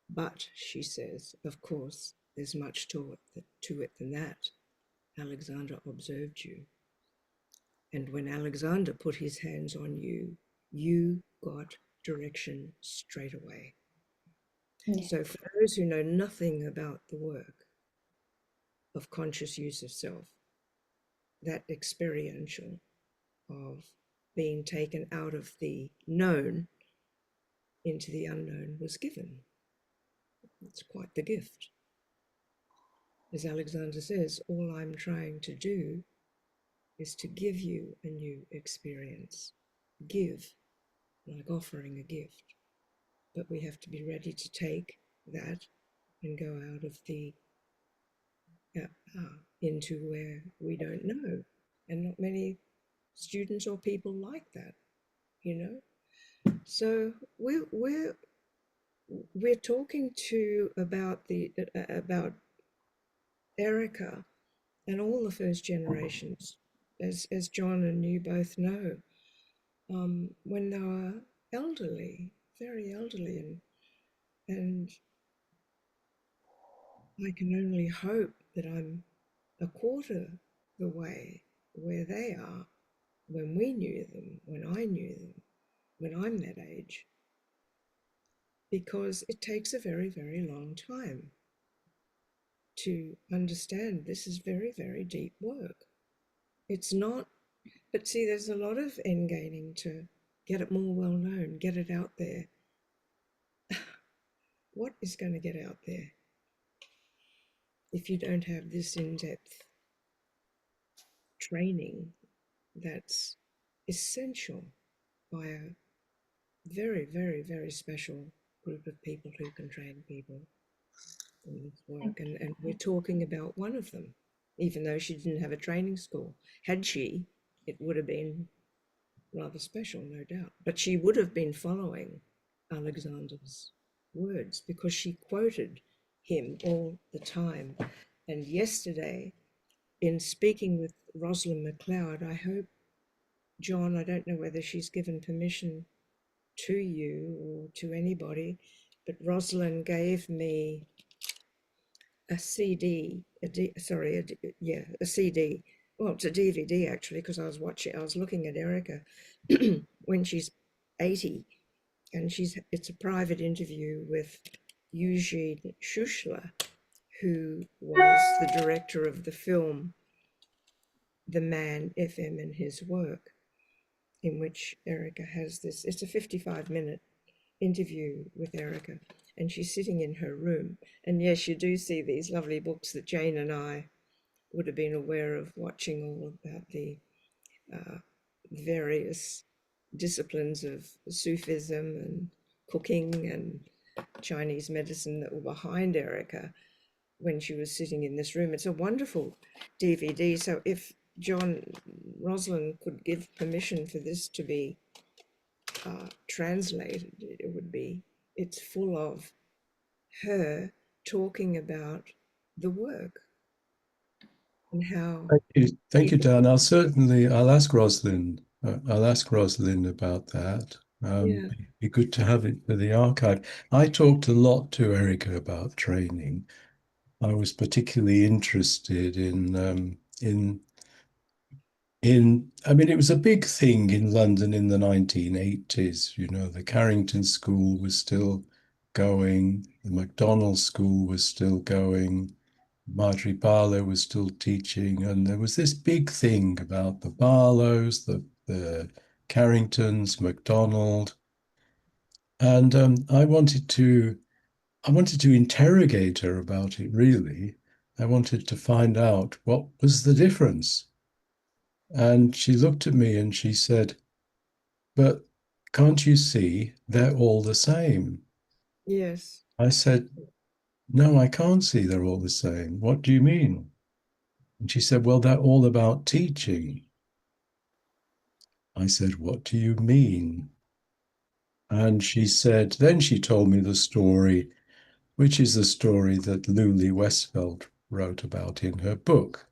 But, she says, of course, there's much to it than that. Alexander observed you. And when Alexander put his hands on you, you got direction straight away. Yeah. So for those who know nothing about the work of conscious use of self, that experiential of being taken out of the known into the unknown was given. It's quite the gift. As Alexander says, all I'm trying to do is to give you a new experience. Give, like offering a gift. But we have to be ready to take that and go out of the into where we don't know. And not many students or people like that, you know. So we're talking about Erika and all the first generations, as John and you both know, when they were elderly, very elderly, and I can only hope that I'm a quarter the way where they are when we knew them, when I knew them, when I'm that age, because it takes a very, very long time to understand this is very, very deep work. It's not, but see, there's a lot of end gaining to get it more well known, get it out there. What is going to get out there if you don't have this in-depth training that's essential by a very, very, very special group of people who can train people in this work? And we're talking about one of them, even though she didn't have a training school. Had she, it would have been rather special, no doubt. But she would have been following Alexander's words because she quoted him all the time. And yesterday, in speaking with Rosalind McLeod, I hope, John, I don't know whether she's given permission to you or to anybody, but Rosalind gave me a CD, a CD. Well, it's a DVD actually, because I was looking at Erika when she's 80, and it's a private interview with Eugene Schuschler, who was the director of the film The Man, FM and His Work, in which Erika has this. It's a 55-minute interview with Erika, and she's sitting in her room. And yes, you do see these lovely books that Jane and I would have been aware of, watching all about the various disciplines of Sufism and cooking and Chinese medicine that were behind Erika when she was sitting in this room. It's a wonderful DVD. So if Rosalind could give permission for this to be translated, it's full of her talking about the work and how. Thank you, Dan. I'll ask Rosalind. I'll ask Rosalind about that. Yeah. Be good to have it for the archive. I talked a lot to Erika about training. I was particularly interested I mean, it was a big thing in London in the 1980s. You know, the Carrington School was still going, the Macdonald School was still going, Marjorie Barlow was still teaching, and there was this big thing about the Barlows, the Carringtons, Macdonald, and I wanted to interrogate her about it. Really, I wanted to find out what was the difference. And she looked at me and she said, "But can't you see they're all the same?" Yes. I said, "No, I can't see they're all the same. What do you mean?" And she said, "Well, they're all about teaching." I said, "What do you mean?" And she said, then she told me the story, which is the story that Luli Westfeld wrote about in her book,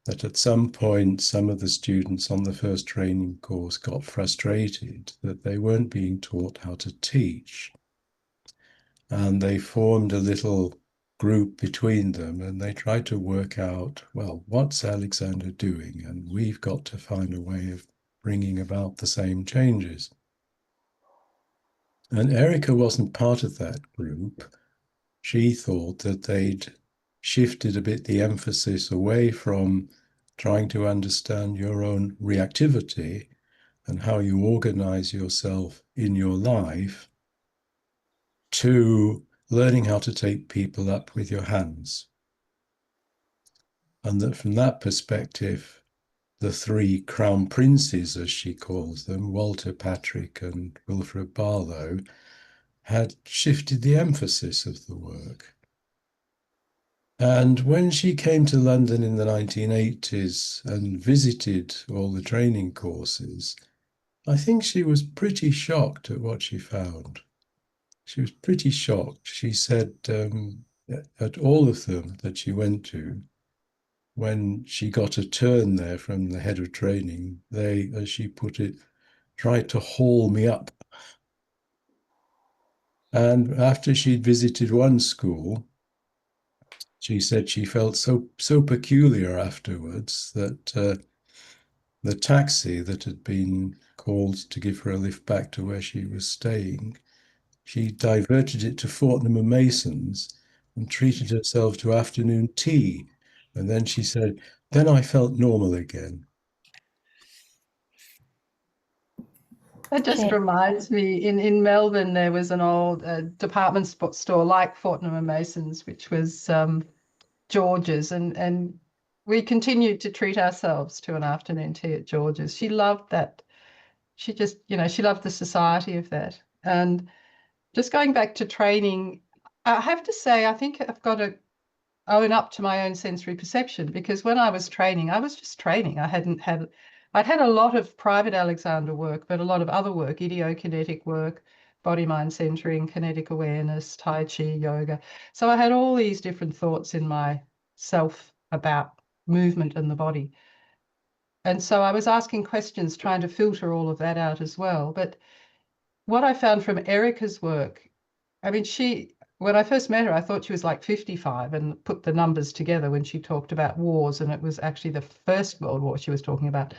that at some point, some of the students on the first training course got frustrated that they weren't being taught how to teach. And they formed a little group between them and they tried to work out, well, what's Alexander doing? And we've got to find a way of bringing about the same changes. And Erika wasn't part of that group. She thought that they'd shifted a bit the emphasis away from trying to understand your own reactivity and how you organize yourself in your life to learning how to take people up with your hands. And that from that perspective, the three crown princes, as she calls them, Walter Patrick and Wilfred Barlow, had shifted the emphasis of the work. And when she came to London in the 1980s and visited all the training courses, I think she was pretty shocked at what she found. She was pretty shocked. She said at all of them that she went to, when she got a turn there from the head of training, they, as she put it, tried to haul me up. And after she'd visited one school, she said she felt so peculiar afterwards that the taxi that had been called to give her a lift back to where she was staying, she diverted it to Fortnum and Mason's and treated herself to afternoon tea. And then she said, then I felt normal again. That just Okay. reminds me, in Melbourne, there was an old department store like Fortnum and Mason's, which was George's, and we continued to treat ourselves to an afternoon tea at George's. She loved that. She just, she loved the society of that. And just going back to training, I have to say, I think I've got to own up to my own sensory perception, because when I was training, I was just training. I'd had a lot of private Alexander work, but a lot of other work, idiokinetic work, body-mind centering, kinetic awareness, Tai Chi, yoga. So I had all these different thoughts in myself about movement and the body. And so I was asking questions, trying to filter all of that out as well. But what I found from Erika's work, I mean, when I first met her, I thought she was like 55 and put the numbers together when she talked about wars, and it was actually the First World War she was talking about,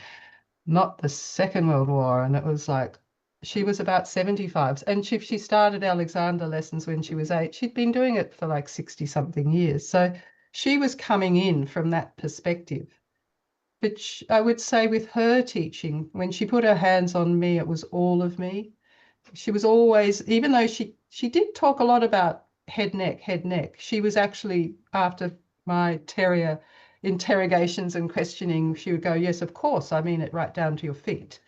not the Second World War. And it was like, she was about 75. And she started Alexander lessons when she was 8. She'd been doing it for like 60 something years. So she was coming in from that perspective. But I would say with her teaching, when she put her hands on me, it was all of me. She was always, even though she did talk a lot about head, neck, she was actually, after my terrier interrogations and questioning, she would go, yes, of course, I mean it right down to your feet.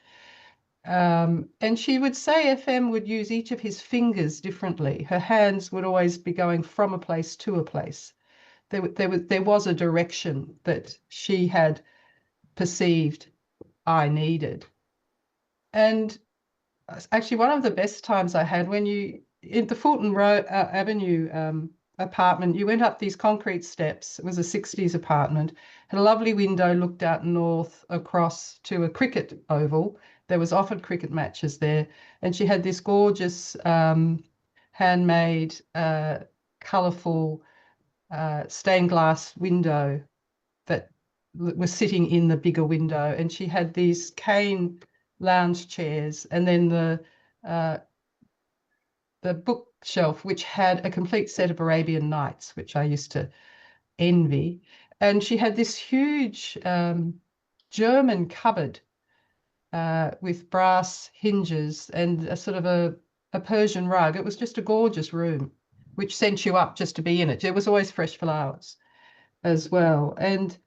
And she would say FM would use each of his fingers differently. Her hands would always be going from a place to a place. There was a direction that she had perceived I needed. And actually, one of the best times I had when you, in the Fulton Road Avenue apartment, you went up these concrete steps. It was a 60s apartment, had a lovely window, looked out north across to a cricket oval. There was often cricket matches there. And she had this gorgeous handmade, colourful stained glass window that was sitting in the bigger window, and she had these cane lounge chairs, and then the bookshelf, which had a complete set of Arabian Nights, which I used to envy. And she had this huge German cupboard with brass hinges and a sort of a Persian rug. It was just a gorgeous room, which sent you up just to be in it. There was always fresh flowers as well. And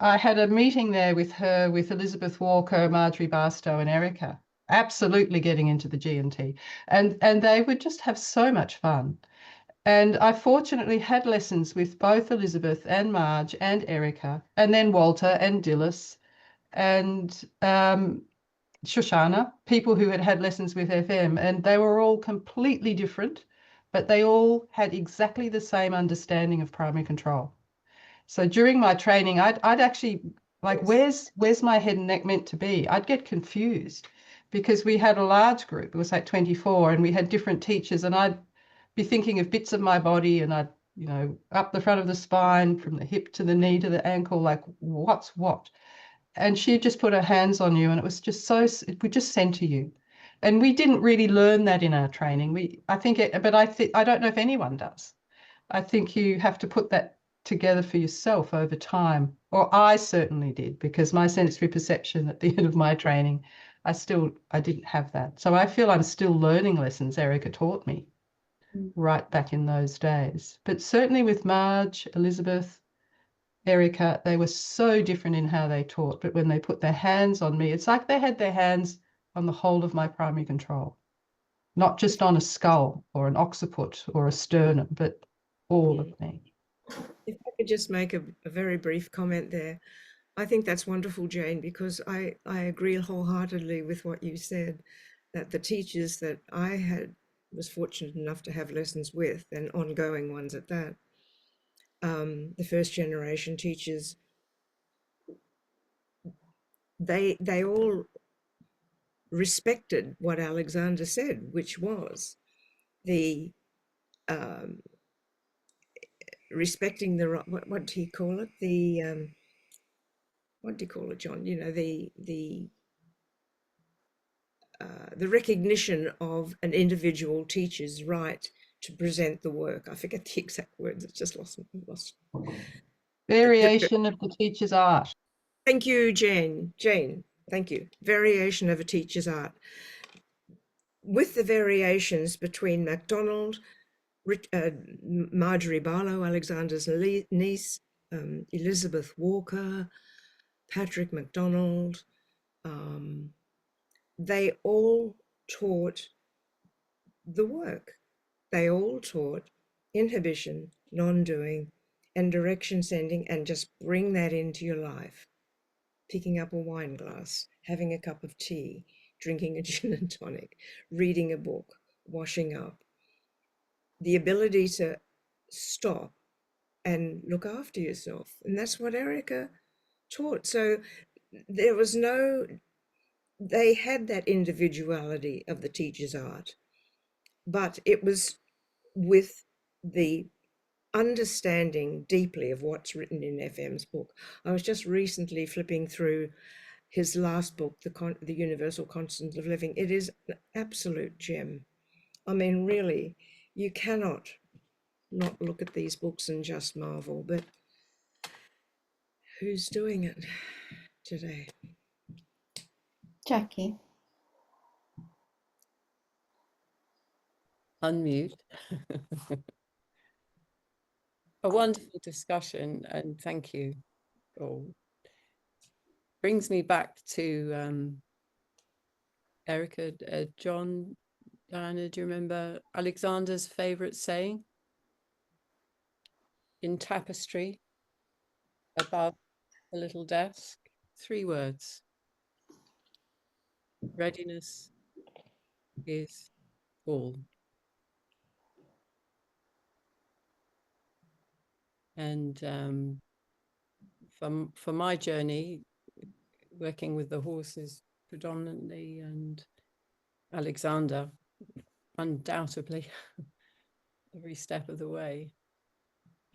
I had a meeting there with her, with Elizabeth Walker, Marjorie Barstow, and Erika, absolutely getting into the G&T. And they would just have so much fun. And I fortunately had lessons with both Elizabeth and Marge and Erika, and then Walter and Dilys and Shoshana, people who had had lessons with FM, and they were all completely different, but they all had exactly the same understanding of primary control. So during my training, I'd actually, like, where's my head and neck meant to be? I'd get confused because we had a large group. It was like 24, and we had different teachers, and I'd be thinking of bits of my body, and I'd, up the front of the spine, from the hip to the knee to the ankle, like what's what? And she'd just put her hands on you, and it was just it would just center you. And we didn't really learn that in our training. I don't know if anyone does. I think you have to put that together for yourself over time, or I certainly did, because my sensory perception at the end of my training, I didn't have that. So I feel I'm still learning lessons Erika taught me right back in those days. But certainly with Marge, Elizabeth, Erika, they were so different in how they taught. But when they put their hands on me, it's like they had their hands on the whole of my primary control, not just on a skull or an occiput or a sternum, but all of me. If I could just make a very brief comment there. I think that's wonderful, Jane, because I agree wholeheartedly with what you said, that the teachers that I was fortunate enough to have lessons with, and ongoing ones at that, the first generation teachers, they all respected what Alexander said, which was the respecting the, what do you call it? What do you call it, John? The recognition of an individual teacher's right to present the work. I forget the exact words. It's just lost. Variation of the teacher's art. Thank you, Jane. Jane, thank you. Variation of a teacher's art. With the variations between MacDonald, Marjorie Barlow, Alexander's niece, Elizabeth Walker, Patrick MacDonald, they all taught the work. They all taught inhibition, non-doing, and direction sending, and just bring that into your life. Picking up a wine glass, having a cup of tea, drinking a gin and tonic, reading a book, washing up. The ability to stop and look after yourself. And that's what Erika taught. So there was they had that individuality of the teacher's art, but it was with the understanding deeply of what's written in FM's book. I was just recently flipping through his last book, The Universal Constant of Living. It is an absolute gem. I mean, really, you cannot not look at these books and just marvel, but who's doing it today? Jacqui. Unmute. A wonderful discussion, and thank you all. Brings me back to Erika, John, Diana, do you remember Alexander's favourite saying? In tapestry, above the little desk, 3 words. Readiness is all. And for my journey, working with the horses predominantly, and Alexander, undoubtedly, every step of the way,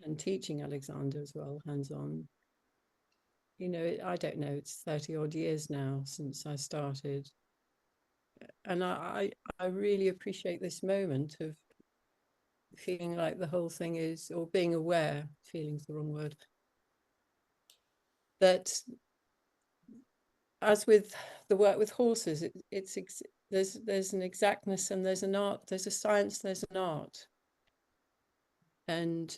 and teaching Alexander as well, hands-on. You know, I don't know, it's 30 odd years now since I started. And I really appreciate this moment of feeling like the whole thing is, or being aware, feeling's the wrong word, that as with the work with horses, there's an exactness and there's an art, there's a science, there's an art, and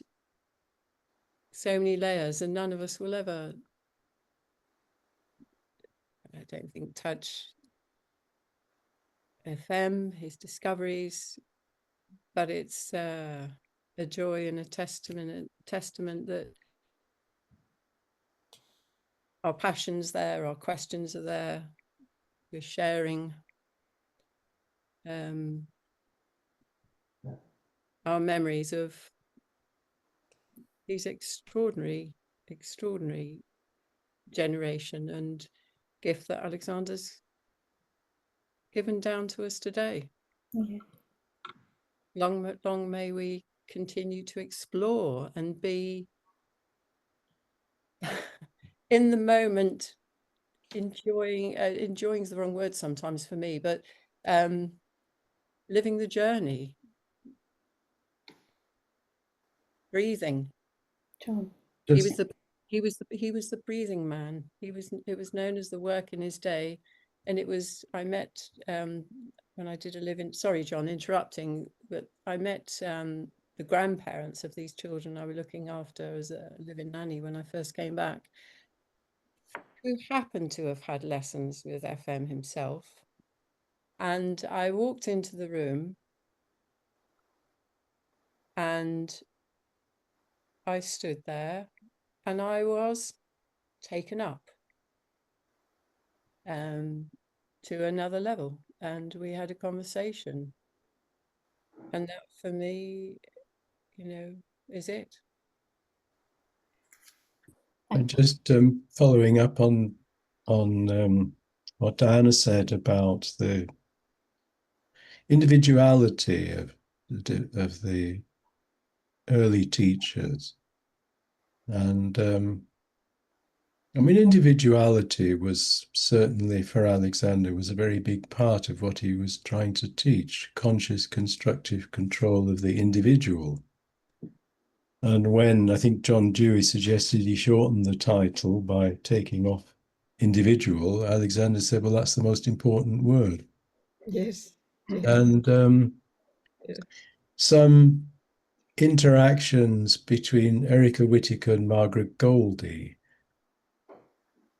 so many layers, and none of us will ever, I don't think, touch FM, his discoveries, but it's a joy and a testament that our passion's there, our questions are there, we're sharing our memories of these extraordinary generation and gift that Alexander's given down to us today. Yeah. Long may we continue to explore and be in the moment, enjoying is the wrong word sometimes for me, but living the journey, breathing. John. He was the breathing man. It was known as the work in his day, and it was, I met when I did a live-in, sorry John, interrupting, but I met the grandparents of these children I was looking after as a live-in nanny when I first came back, who happened to have had lessons with FM himself. And I walked into the room and I stood there and I was taken up to another level, and we had a conversation, and that for me, you know, is it. And just following up on what Diana said about the individuality of the early teachers, and I mean, individuality was certainly for Alexander was a very big part of what he was trying to teach, conscious constructive control of the individual. And when I think John Dewey suggested he shorten the title by taking off individual, Alexander said, well, that's the most important word. Yes. Yes. And some interactions between Erika Whittaker and Margaret Goldie,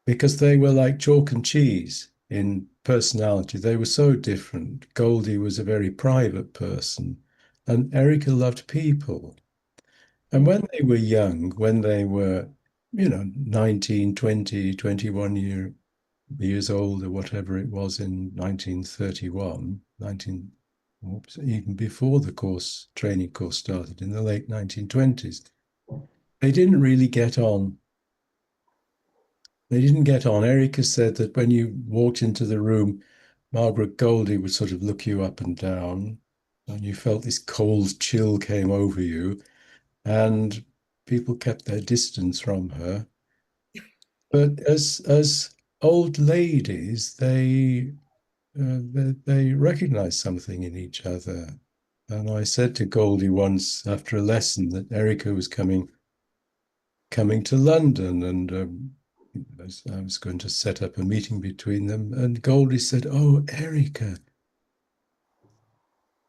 because they were like chalk and cheese in personality. They were so different. Goldie was a very private person, and Erika loved people. And when they were young, when they were, 19, 20, 21 years old or whatever it was in 1931, even before the training course started in the late 1920s, they didn't really get on. They didn't get on. Erika said that when you walked into the room, Margaret Goldie would sort of look you up and down. and you felt this cold chill came over you, and people kept their distance from her. But as old ladies, they recognise something in each other. And I said to Goldie once after a lesson that Erika was coming to London, and I was going to set up a meeting between them. And Goldie said, "Oh, Erika,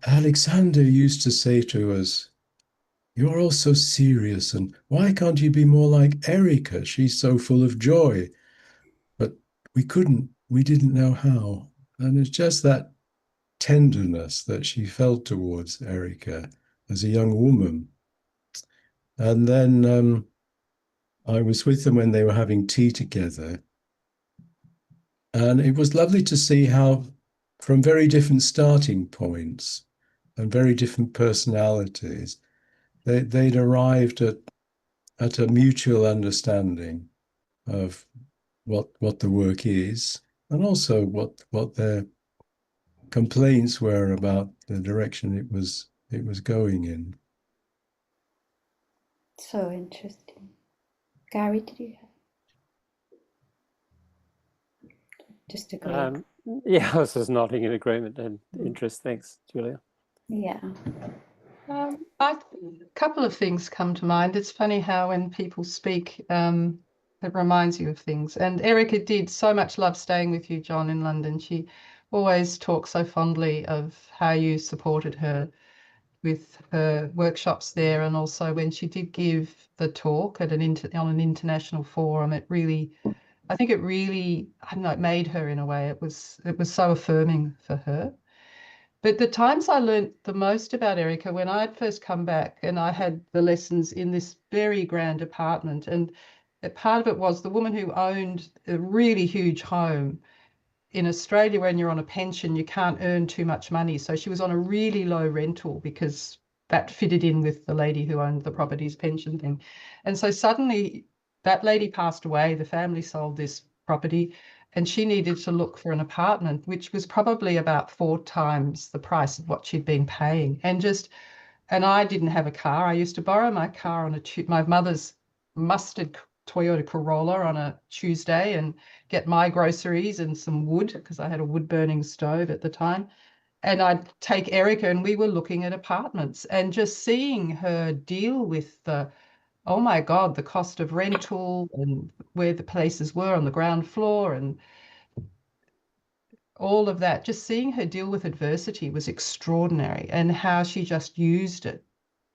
Alexander used to say to us, 'You're all so serious, and why can't you be more like Erika? She's so full of joy.' But we didn't know how. And it's just that tenderness that she felt towards Erika as a young woman. And then I was with them when they were having tea together. And it was lovely to see how, from very different starting points and very different personalities, they'd arrived at a mutual understanding of what the work is, and also what their complaints were about the direction it was going in. So interesting. Gary, did you have? Just agree. Yeah, I was just nodding in agreement and interest. Thanks, Julia. Yeah. A couple of things come to mind. It's funny how when people speak, it reminds you of things. And Erika did so much love staying with you, John, in London. She always talks so fondly of how you supported her with her workshops there, and also when she did give the talk at on an international forum. I think it really, I don't know, it made her in a way. It was so affirming for her. But the times I learned the most about Erika, when I'd first come back and I had the lessons in this very grand apartment, and part of it was the woman who owned a really huge home. In Australia, when you're on a pension, you can't earn too much money. So she was on a really low rental because that fitted in with the lady who owned the property's pension thing. And so suddenly that lady passed away, the family sold this property, and she needed to look for an apartment, which was probably about 4 times the price of what she'd been paying. And I didn't have a car. I used to borrow my car on my mother's mustard Toyota Corolla on a Tuesday and get my groceries and some wood, because I had a wood burning stove at the time. And I'd take Erika, and we were looking at apartments, and just seeing her deal with oh my God, the cost of rental and where the places were on the ground floor and all of that, just seeing her deal with adversity was extraordinary, and how she just used it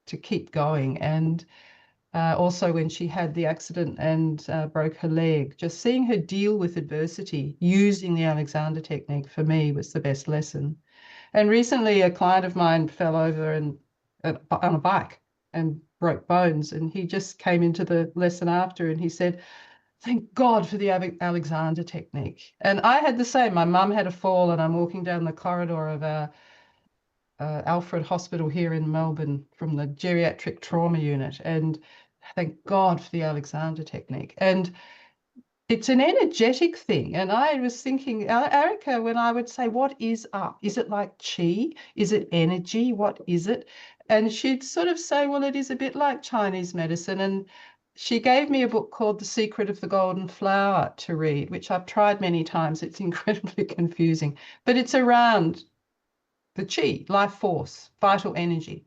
to keep going. And also when she had the accident and broke her leg, just seeing her deal with adversity using the Alexander technique for me was the best lesson. And recently a client of mine fell over on a bike and broke bones, and he just came into the lesson after and he said, "Thank God for the Alexander technique." And I had the same. My mum had a fall, and I'm walking down the corridor of our Alfred Hospital here in Melbourne from the geriatric trauma unit, and thank God for the Alexander technique. And it's an energetic thing. And I was thinking, Erika, when I would say, what is up? Is it like chi? Is it energy? What is it? And she'd sort of say, well, it is a bit like Chinese medicine. And she gave me a book called The Secret of the Golden Flower to read, which I've tried many times. It's incredibly confusing, but it's around the chi, life force, vital energy.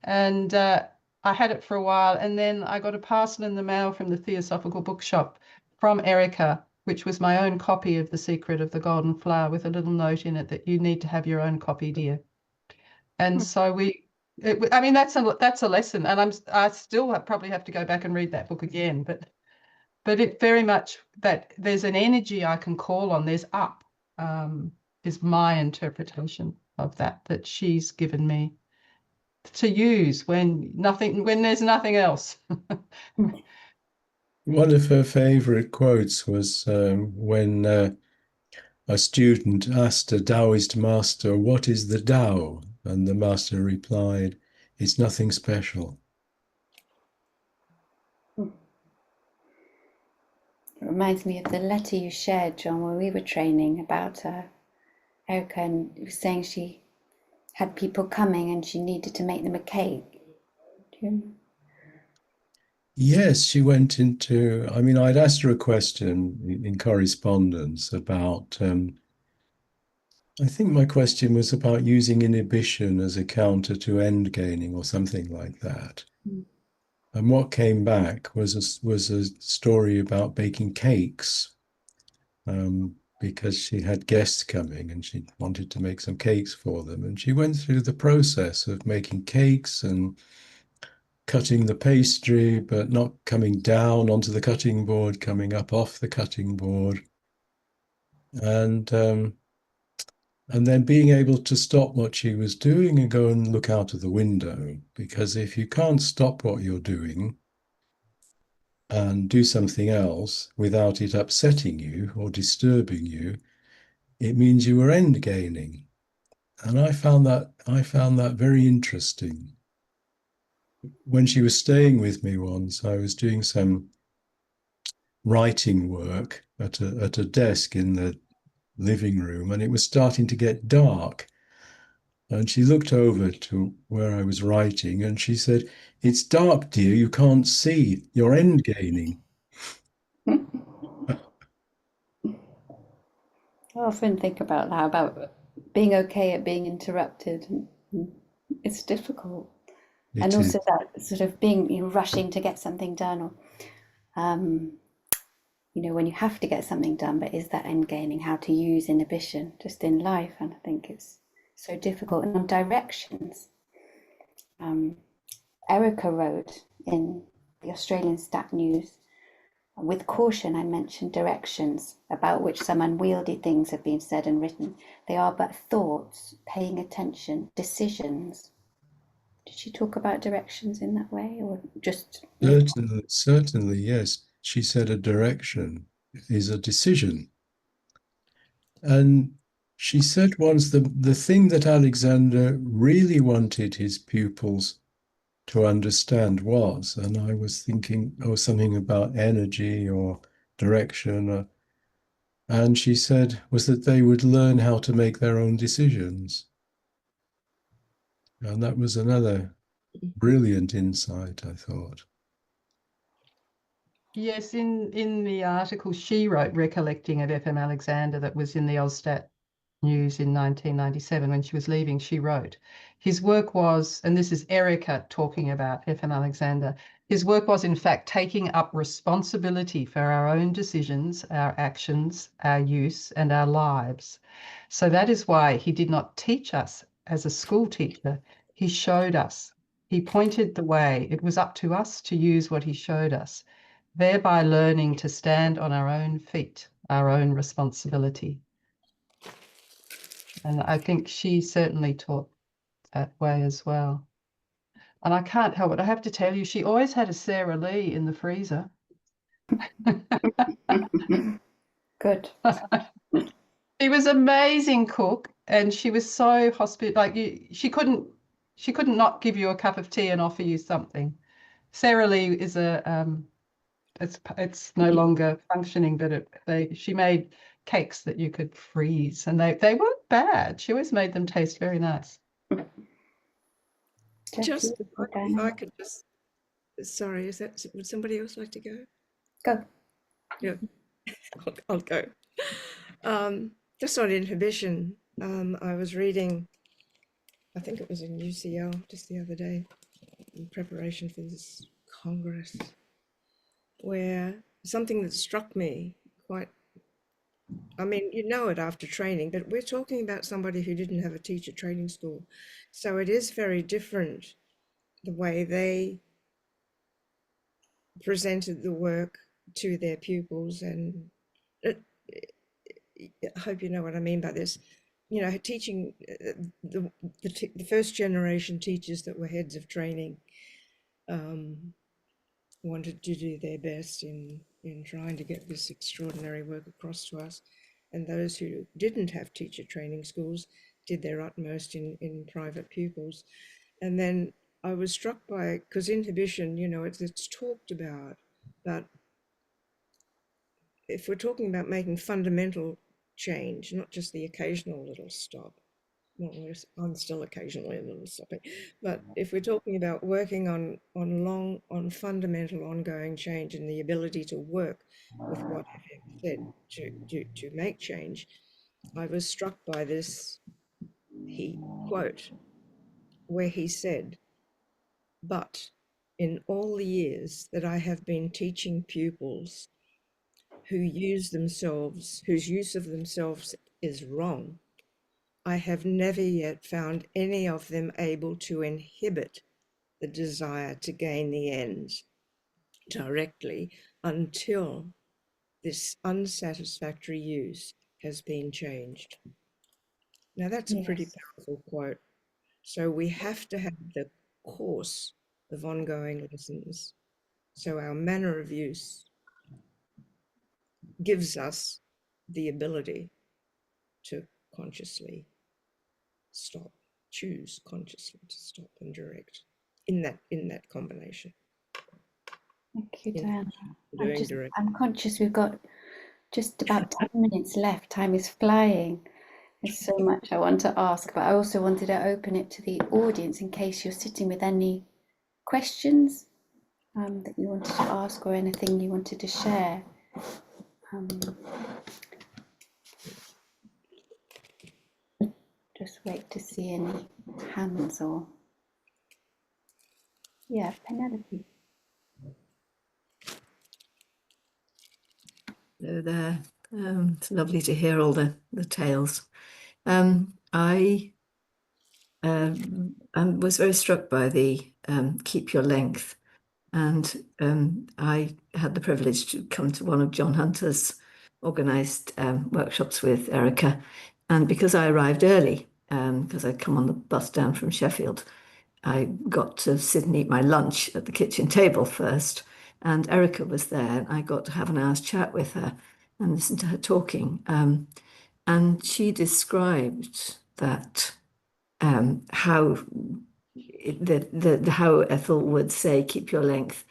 And I had it for a while, and then I got a parcel in the mail from the Theosophical Bookshop from Erika, which was my own copy of The Secret of the Golden Flower, with a little note in it that you need to have your own copy, dear. And so I mean, that's a lesson, and I still probably have to go back and read that book again, but it very much, that there's an energy I can call on. There's up, is my interpretation of that she's given me to use when there's nothing else. One of her favorite quotes was when a student asked a Taoist master, "What is the Tao?" And the master replied, "It's nothing special." It reminds me of the letter you shared, John, when we were training about Erika, and you were saying had people coming and she needed to make them a cake. Do you remember? Yes, she went into, I mean, I'd asked her a question in correspondence about, I think my question was about using inhibition as a counter to end gaining or something like that. Mm. And what came back was a story about baking cakes, because she had guests coming and she wanted to make some cakes for them. And she went through the process of making cakes and cutting the pastry, but not coming down onto the cutting board, coming up off the cutting board. And then being able to stop what she was doing and go and look out of the window. Because if you can't stop what you're doing and do something else without it upsetting you or disturbing you, it means you were end gaining. And I found that very interesting. When she was staying with me once, I was doing some writing work at a desk in the living room, and it was starting to get dark. And she looked over to where I was writing and she said, "It's dark, dear, you can't see. You're end gaining." I often think about that, about being okay at being interrupted. It's difficult. And It is. also that sort of being, rushing to get something done, or when you have to get something done, but is that end gaining? How to use inhibition just in life, and I think it's so difficult. And on directions, Erika wrote in the Australian Stat News, "With caution, I mentioned directions about which some unwieldy things have been said and written. They are but thoughts, paying attention, decisions." Did she talk about directions in that way, or just Certainly, yes. She said a direction is a decision. And she said once the thing that Alexander really wanted his pupils to understand was, and I was thinking, something about energy or direction, and she said was that they would learn how to make their own decisions. And that was another brilliant insight, I thought. Yes, in the article she wrote, recollecting of FM Alexander, that was in the Ausstat News in 1997 when she was leaving, she wrote, his work was, and this is Erika talking about FM Alexander, his work was in fact taking up responsibility for our own decisions, our actions, our use, and our lives. So that is why he did not teach us as a school teacher. He showed us. He pointed the way. It was up to us to use what he showed us, thereby learning to stand on our own feet, our own responsibility. And I think she certainly taught that way as well. And I can't help it, I have to tell you, she always had a Sara Lee in the freezer. good? She was an amazing cook, and she was so she couldn't not give you a cup of tea and offer you something. Sara Lee is it's no longer functioning, but she made cakes that you could freeze, and they weren't bad. She always made them taste very nice. Just Jacqui, if I could just, sorry, would somebody else like to go? go. Yeah, I'll go. Just on inhibition, I was reading, I think it was in UCL just the other day, in preparation for this Congress, where something that struck me quite, I mean, you know it after training, but we're talking about somebody who didn't have a teacher training school. So it is very different the way they presented the work to their pupils. And I hope you know what I mean by this. You know, teaching the first generation teachers that were heads of training wanted to do their best in trying to get this extraordinary work across to us. And those who didn't have teacher training schools did their utmost in private pupils. And then I was struck by, because inhibition, you know, it's talked about, but if we're talking about making fundamental change, not just the occasional little stop, well, I'm still occasionally a little soppy, but if we're talking about working on fundamental ongoing change and the ability to work with what FM said to make change, I was struck by this quote where he said, "But in all the years that I have been teaching pupils whose use of themselves is wrong, I have never yet found any of them able to inhibit the desire to gain the ends directly until this unsatisfactory use has been changed." Now that's a pretty Yes. powerful quote. So we have to have the course of ongoing lessons. So our manner of use gives us the ability to consciously stop, choose consciously to stop and direct in that combination. Thank you, In Diana. doing direct. I'm conscious we've got just about 10 minutes left. Time is flying. There's so much I want to ask, but I also wanted to open it to the audience in case you're sitting with any questions that you wanted to ask or anything you wanted to share. Just wait to see any hands or... Yeah, Penelope. Hello there. It's lovely to hear all the tales. I was very struck by the keep your length, and I had the privilege to come to one of John Hunter's organised workshops with Erika, and because I arrived early, because I'd come on the bus down from Sheffield, I got to sit and eat my lunch at the kitchen table first, and Erika was there, and I got to have an hour's chat with her and listen to her talking. And she described that how how Ethel would say, "Keep your length,"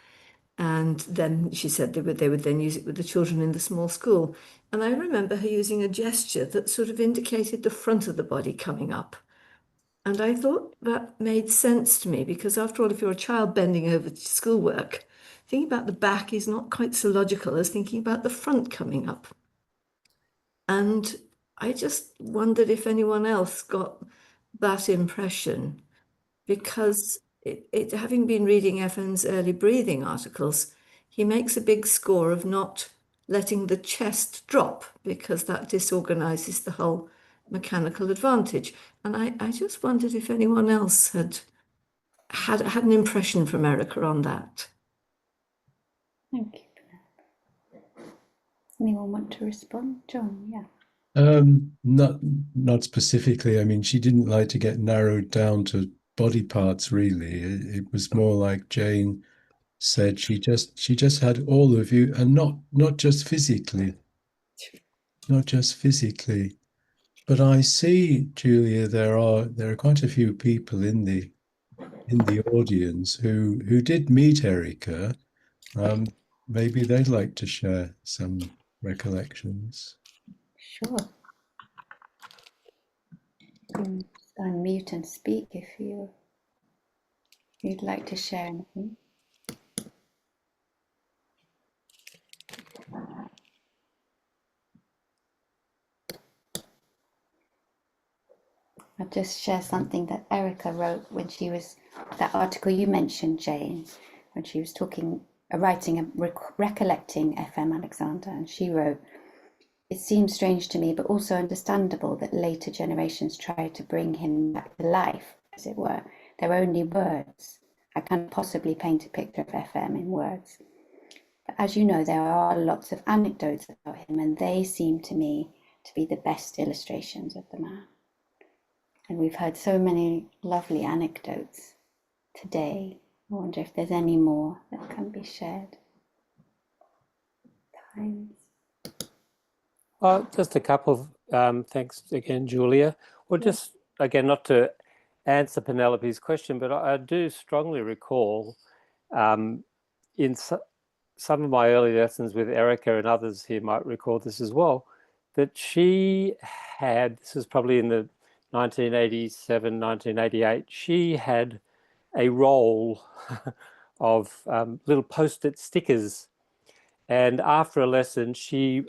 and then she said they would then use it with the children in the small school. And I remember her using a gesture that sort of indicated the front of the body coming up. And I thought that made sense to me, because after all, if you're a child bending over to schoolwork, thinking about the back is not quite so logical as thinking about the front coming up. And I just wondered if anyone else got that impression, because having been reading FM's early breathing articles, he makes a big score of not letting the chest drop, because that disorganizes the whole mechanical advantage. And I just wondered if anyone else had an impression from Erika on that. Thank you. Anyone want to respond? John, yeah. Not specifically. I mean, she didn't like to get narrowed down to body parts, really. It was more like Jane said, she just had all of you, and not just physically. Not just physically. But I see, Julia, there are quite a few people in the audience who did meet Erika. Maybe they'd like to share some recollections. Sure. You can unmute and speak if you'd like to share anything. I'll just share something that Erika wrote when she was, that article you mentioned, Jane, when she was recollecting FM Alexander, and she wrote, "It seems strange to me, but also understandable, that later generations tried to bring him back to life, as it were. They're only words. I can't possibly paint a picture of FM in words. But as you know, there are lots of anecdotes about him, and they seem to me to be the best illustrations of the man." And we've heard so many lovely anecdotes today. I wonder if there's any more that can be shared. Just a couple of thanks again, Julia. Well, just again, not to answer Penelope's question, but I do strongly recall in some of my early lessons with Erika, and others here might recall this as well, that she had, this is probably in the 1987, 1988, she had a roll of little post-it stickers. And after a lesson, she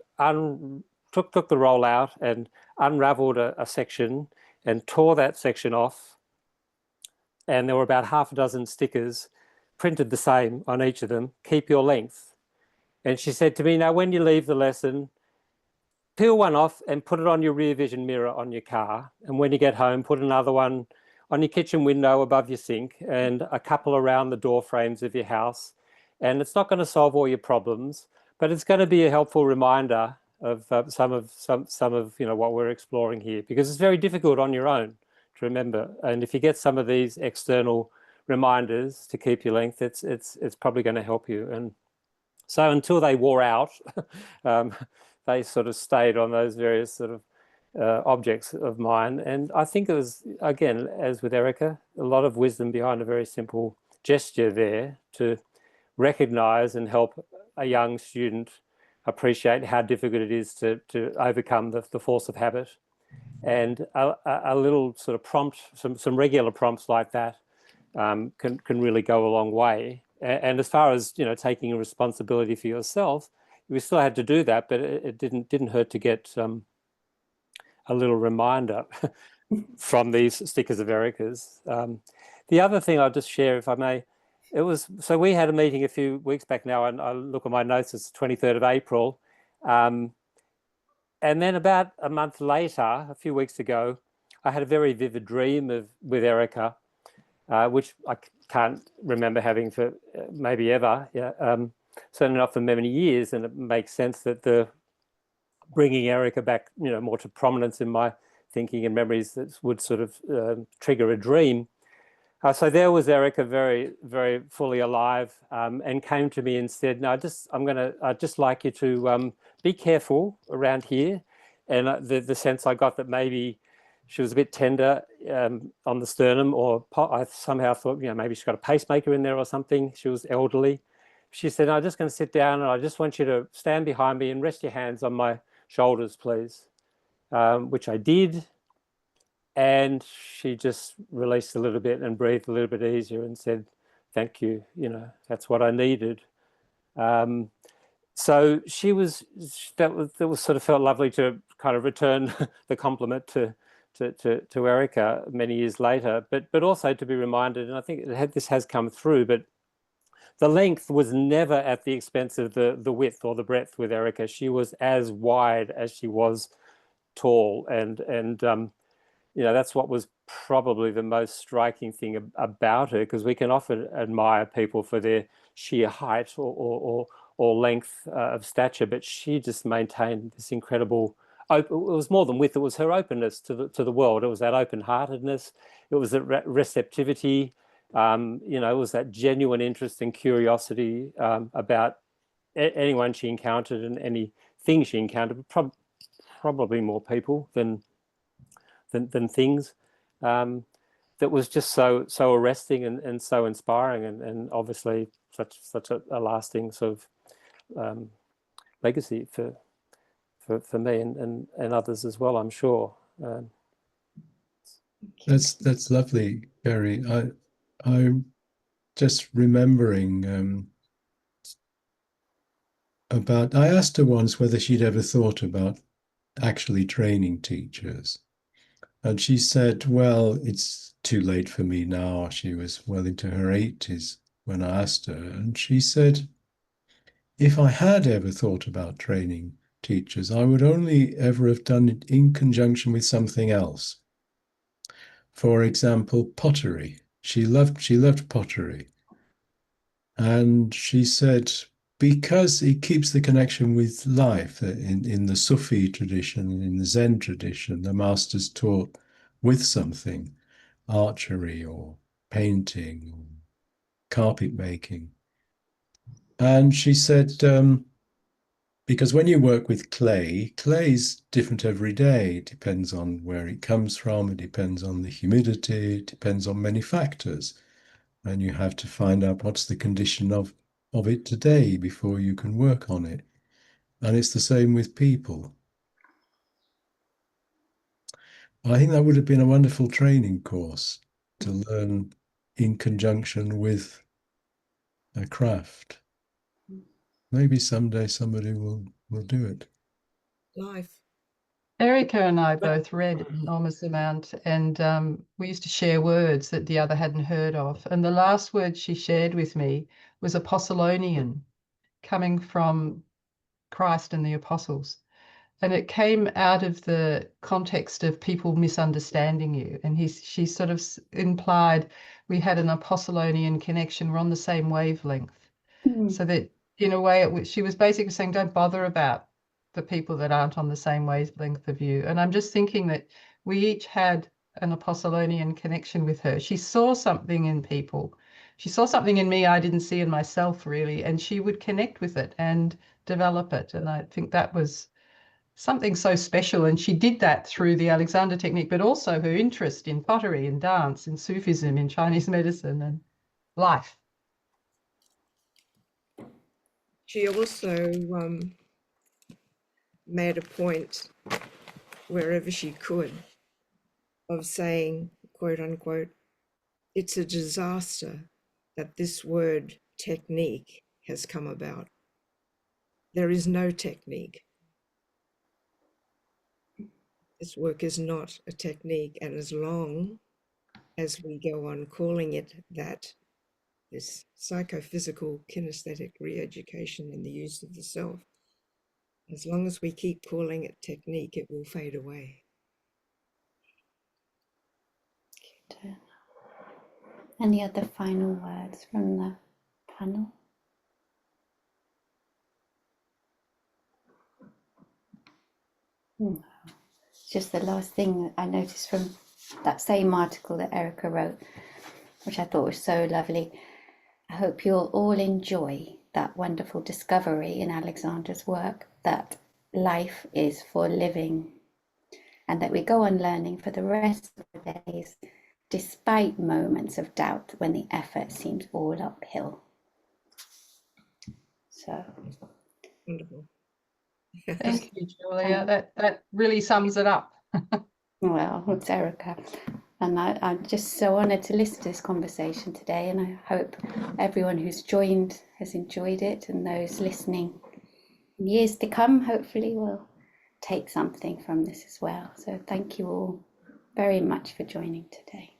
took the roll out and unraveled a section and tore that section off. And there were about half a dozen stickers printed the same on each of them, keep your length. And she said to me, now when you leave the lesson, peel one off and put it on your rear vision mirror on your car. And when you get home, put another one on your kitchen window above your sink and a couple around the door frames of your house. And it's not going to solve all your problems, but it's going to be a helpful reminder of some of what we're exploring here, because it's very difficult on your own to remember. And if you get some of these external reminders to keep your length, it's probably going to help you. And so until they wore out, they sort of stayed on those various sort of objects of mine. And I think it was, again, as with Erika, a lot of wisdom behind a very simple gesture there to recognize and help a young student appreciate how difficult it is to overcome the force of habit. And a little sort of prompt, some regular prompts like that can really go a long way. And as far as, taking a responsibility for yourself, we still had to do that, but it didn't hurt to get a little reminder from these stickers of Erika's. The other thing I'll just share, if I may, so we had a meeting a few weeks back now, and I look at my notes, it's the 23rd of April. And then about a month later, a few weeks ago, I had a very vivid dream with Erika, which I can't remember having for maybe ever, certainly not for many years. And it makes sense that the bringing Erika back, more to prominence in my thinking and memories that would sort of trigger a dream. So there was Erika, very, very fully alive, and came to me and said, "No, I'd just like you to be careful around here." And the sense I got that maybe she was a bit tender on the sternum, or I somehow thought, maybe she's got a pacemaker in there or something. She was elderly. She said, "I'm just going to sit down, and I just want you to stand behind me and rest your hands on my shoulders, please," which I did. And she just released a little bit and breathed a little bit easier and said, "Thank you, that's what I needed." So that was sort of felt lovely to kind of return the compliment to Erika many years later, but also to be reminded, and I think this has come through, but the length was never at the expense of the width or the breadth with Erika. She was as wide as she was tall, and that's what was probably the most striking thing about her, because we can often admire people for their sheer height or length of stature, but she just maintained this incredible. It was more than width; it was her openness to the world. It was that open-heartedness. It was that receptivity. It was that genuine interest and curiosity about anyone she encountered and anything she encountered. Probably more people than things. That was just so arresting and so inspiring, and obviously such a lasting sort of legacy for me and others as well, I'm sure. That's lovely, Gary. I'm just remembering I asked her once whether she'd ever thought about actually training teachers. And she said, well, it's too late for me now. She was well into her 80s when I asked her. And she said, if I had ever thought about training teachers, I would only ever have done it in conjunction with something else. For example, pottery. She loved pottery. And she said, because it keeps the connection with life. In the Sufi tradition, in the Zen tradition, the masters taught with something, archery or painting or carpet making. And she said, because when you work with clay's different every day. It depends on where it comes from, it depends on the humidity, it depends on many factors. And you have to find out what's the condition of it today before you can work on it. And it's the same with people. I think that would have been a wonderful training course to learn in conjunction with a craft. Maybe someday somebody will do it. Life. Erika and I both read an enormous amount, and we used to share words that the other hadn't heard of. And the last word she shared with me was Apostolonian, coming from Christ and the apostles. And it came out of the context of people misunderstanding you. And she sort of implied we had an Apostolonian connection. We're on the same wavelength. So that in a way, she was basically saying, don't bother about the people that aren't on the same wavelength of you. And I'm just thinking that we each had an Apostolonian connection with her. She saw something in people. She saw something in me I didn't see in myself, really, and she would connect with it and develop it. And I think that was something so special. And she did that through the Alexander technique, but also her interest in pottery and dance and Sufism, in Chinese medicine and life. She also made a point wherever she could of saying, quote unquote, it's a disaster that this word technique has come about. There is no technique. This work is not a technique, and as long as we go on calling it that, this psychophysical kinesthetic re-education in the use of the self, as long as we keep calling it technique, it will fade away. Good. Any other final words from the panel? Just the last thing that I noticed from that same article that Erika wrote, which I thought was so lovely. I hope you'll all enjoy that wonderful discovery in Alexander's work that life is for living, and that we go on learning for the rest of the days, despite moments of doubt when the effort seems all uphill. So Wonderful. Thank you, Julia. That really sums it up. well, it's Erika. And I'm just so honoured to listen to this conversation today, and I hope everyone who's joined has enjoyed it, and those listening in years to come hopefully will take something from this as well. So thank you all very much for joining today.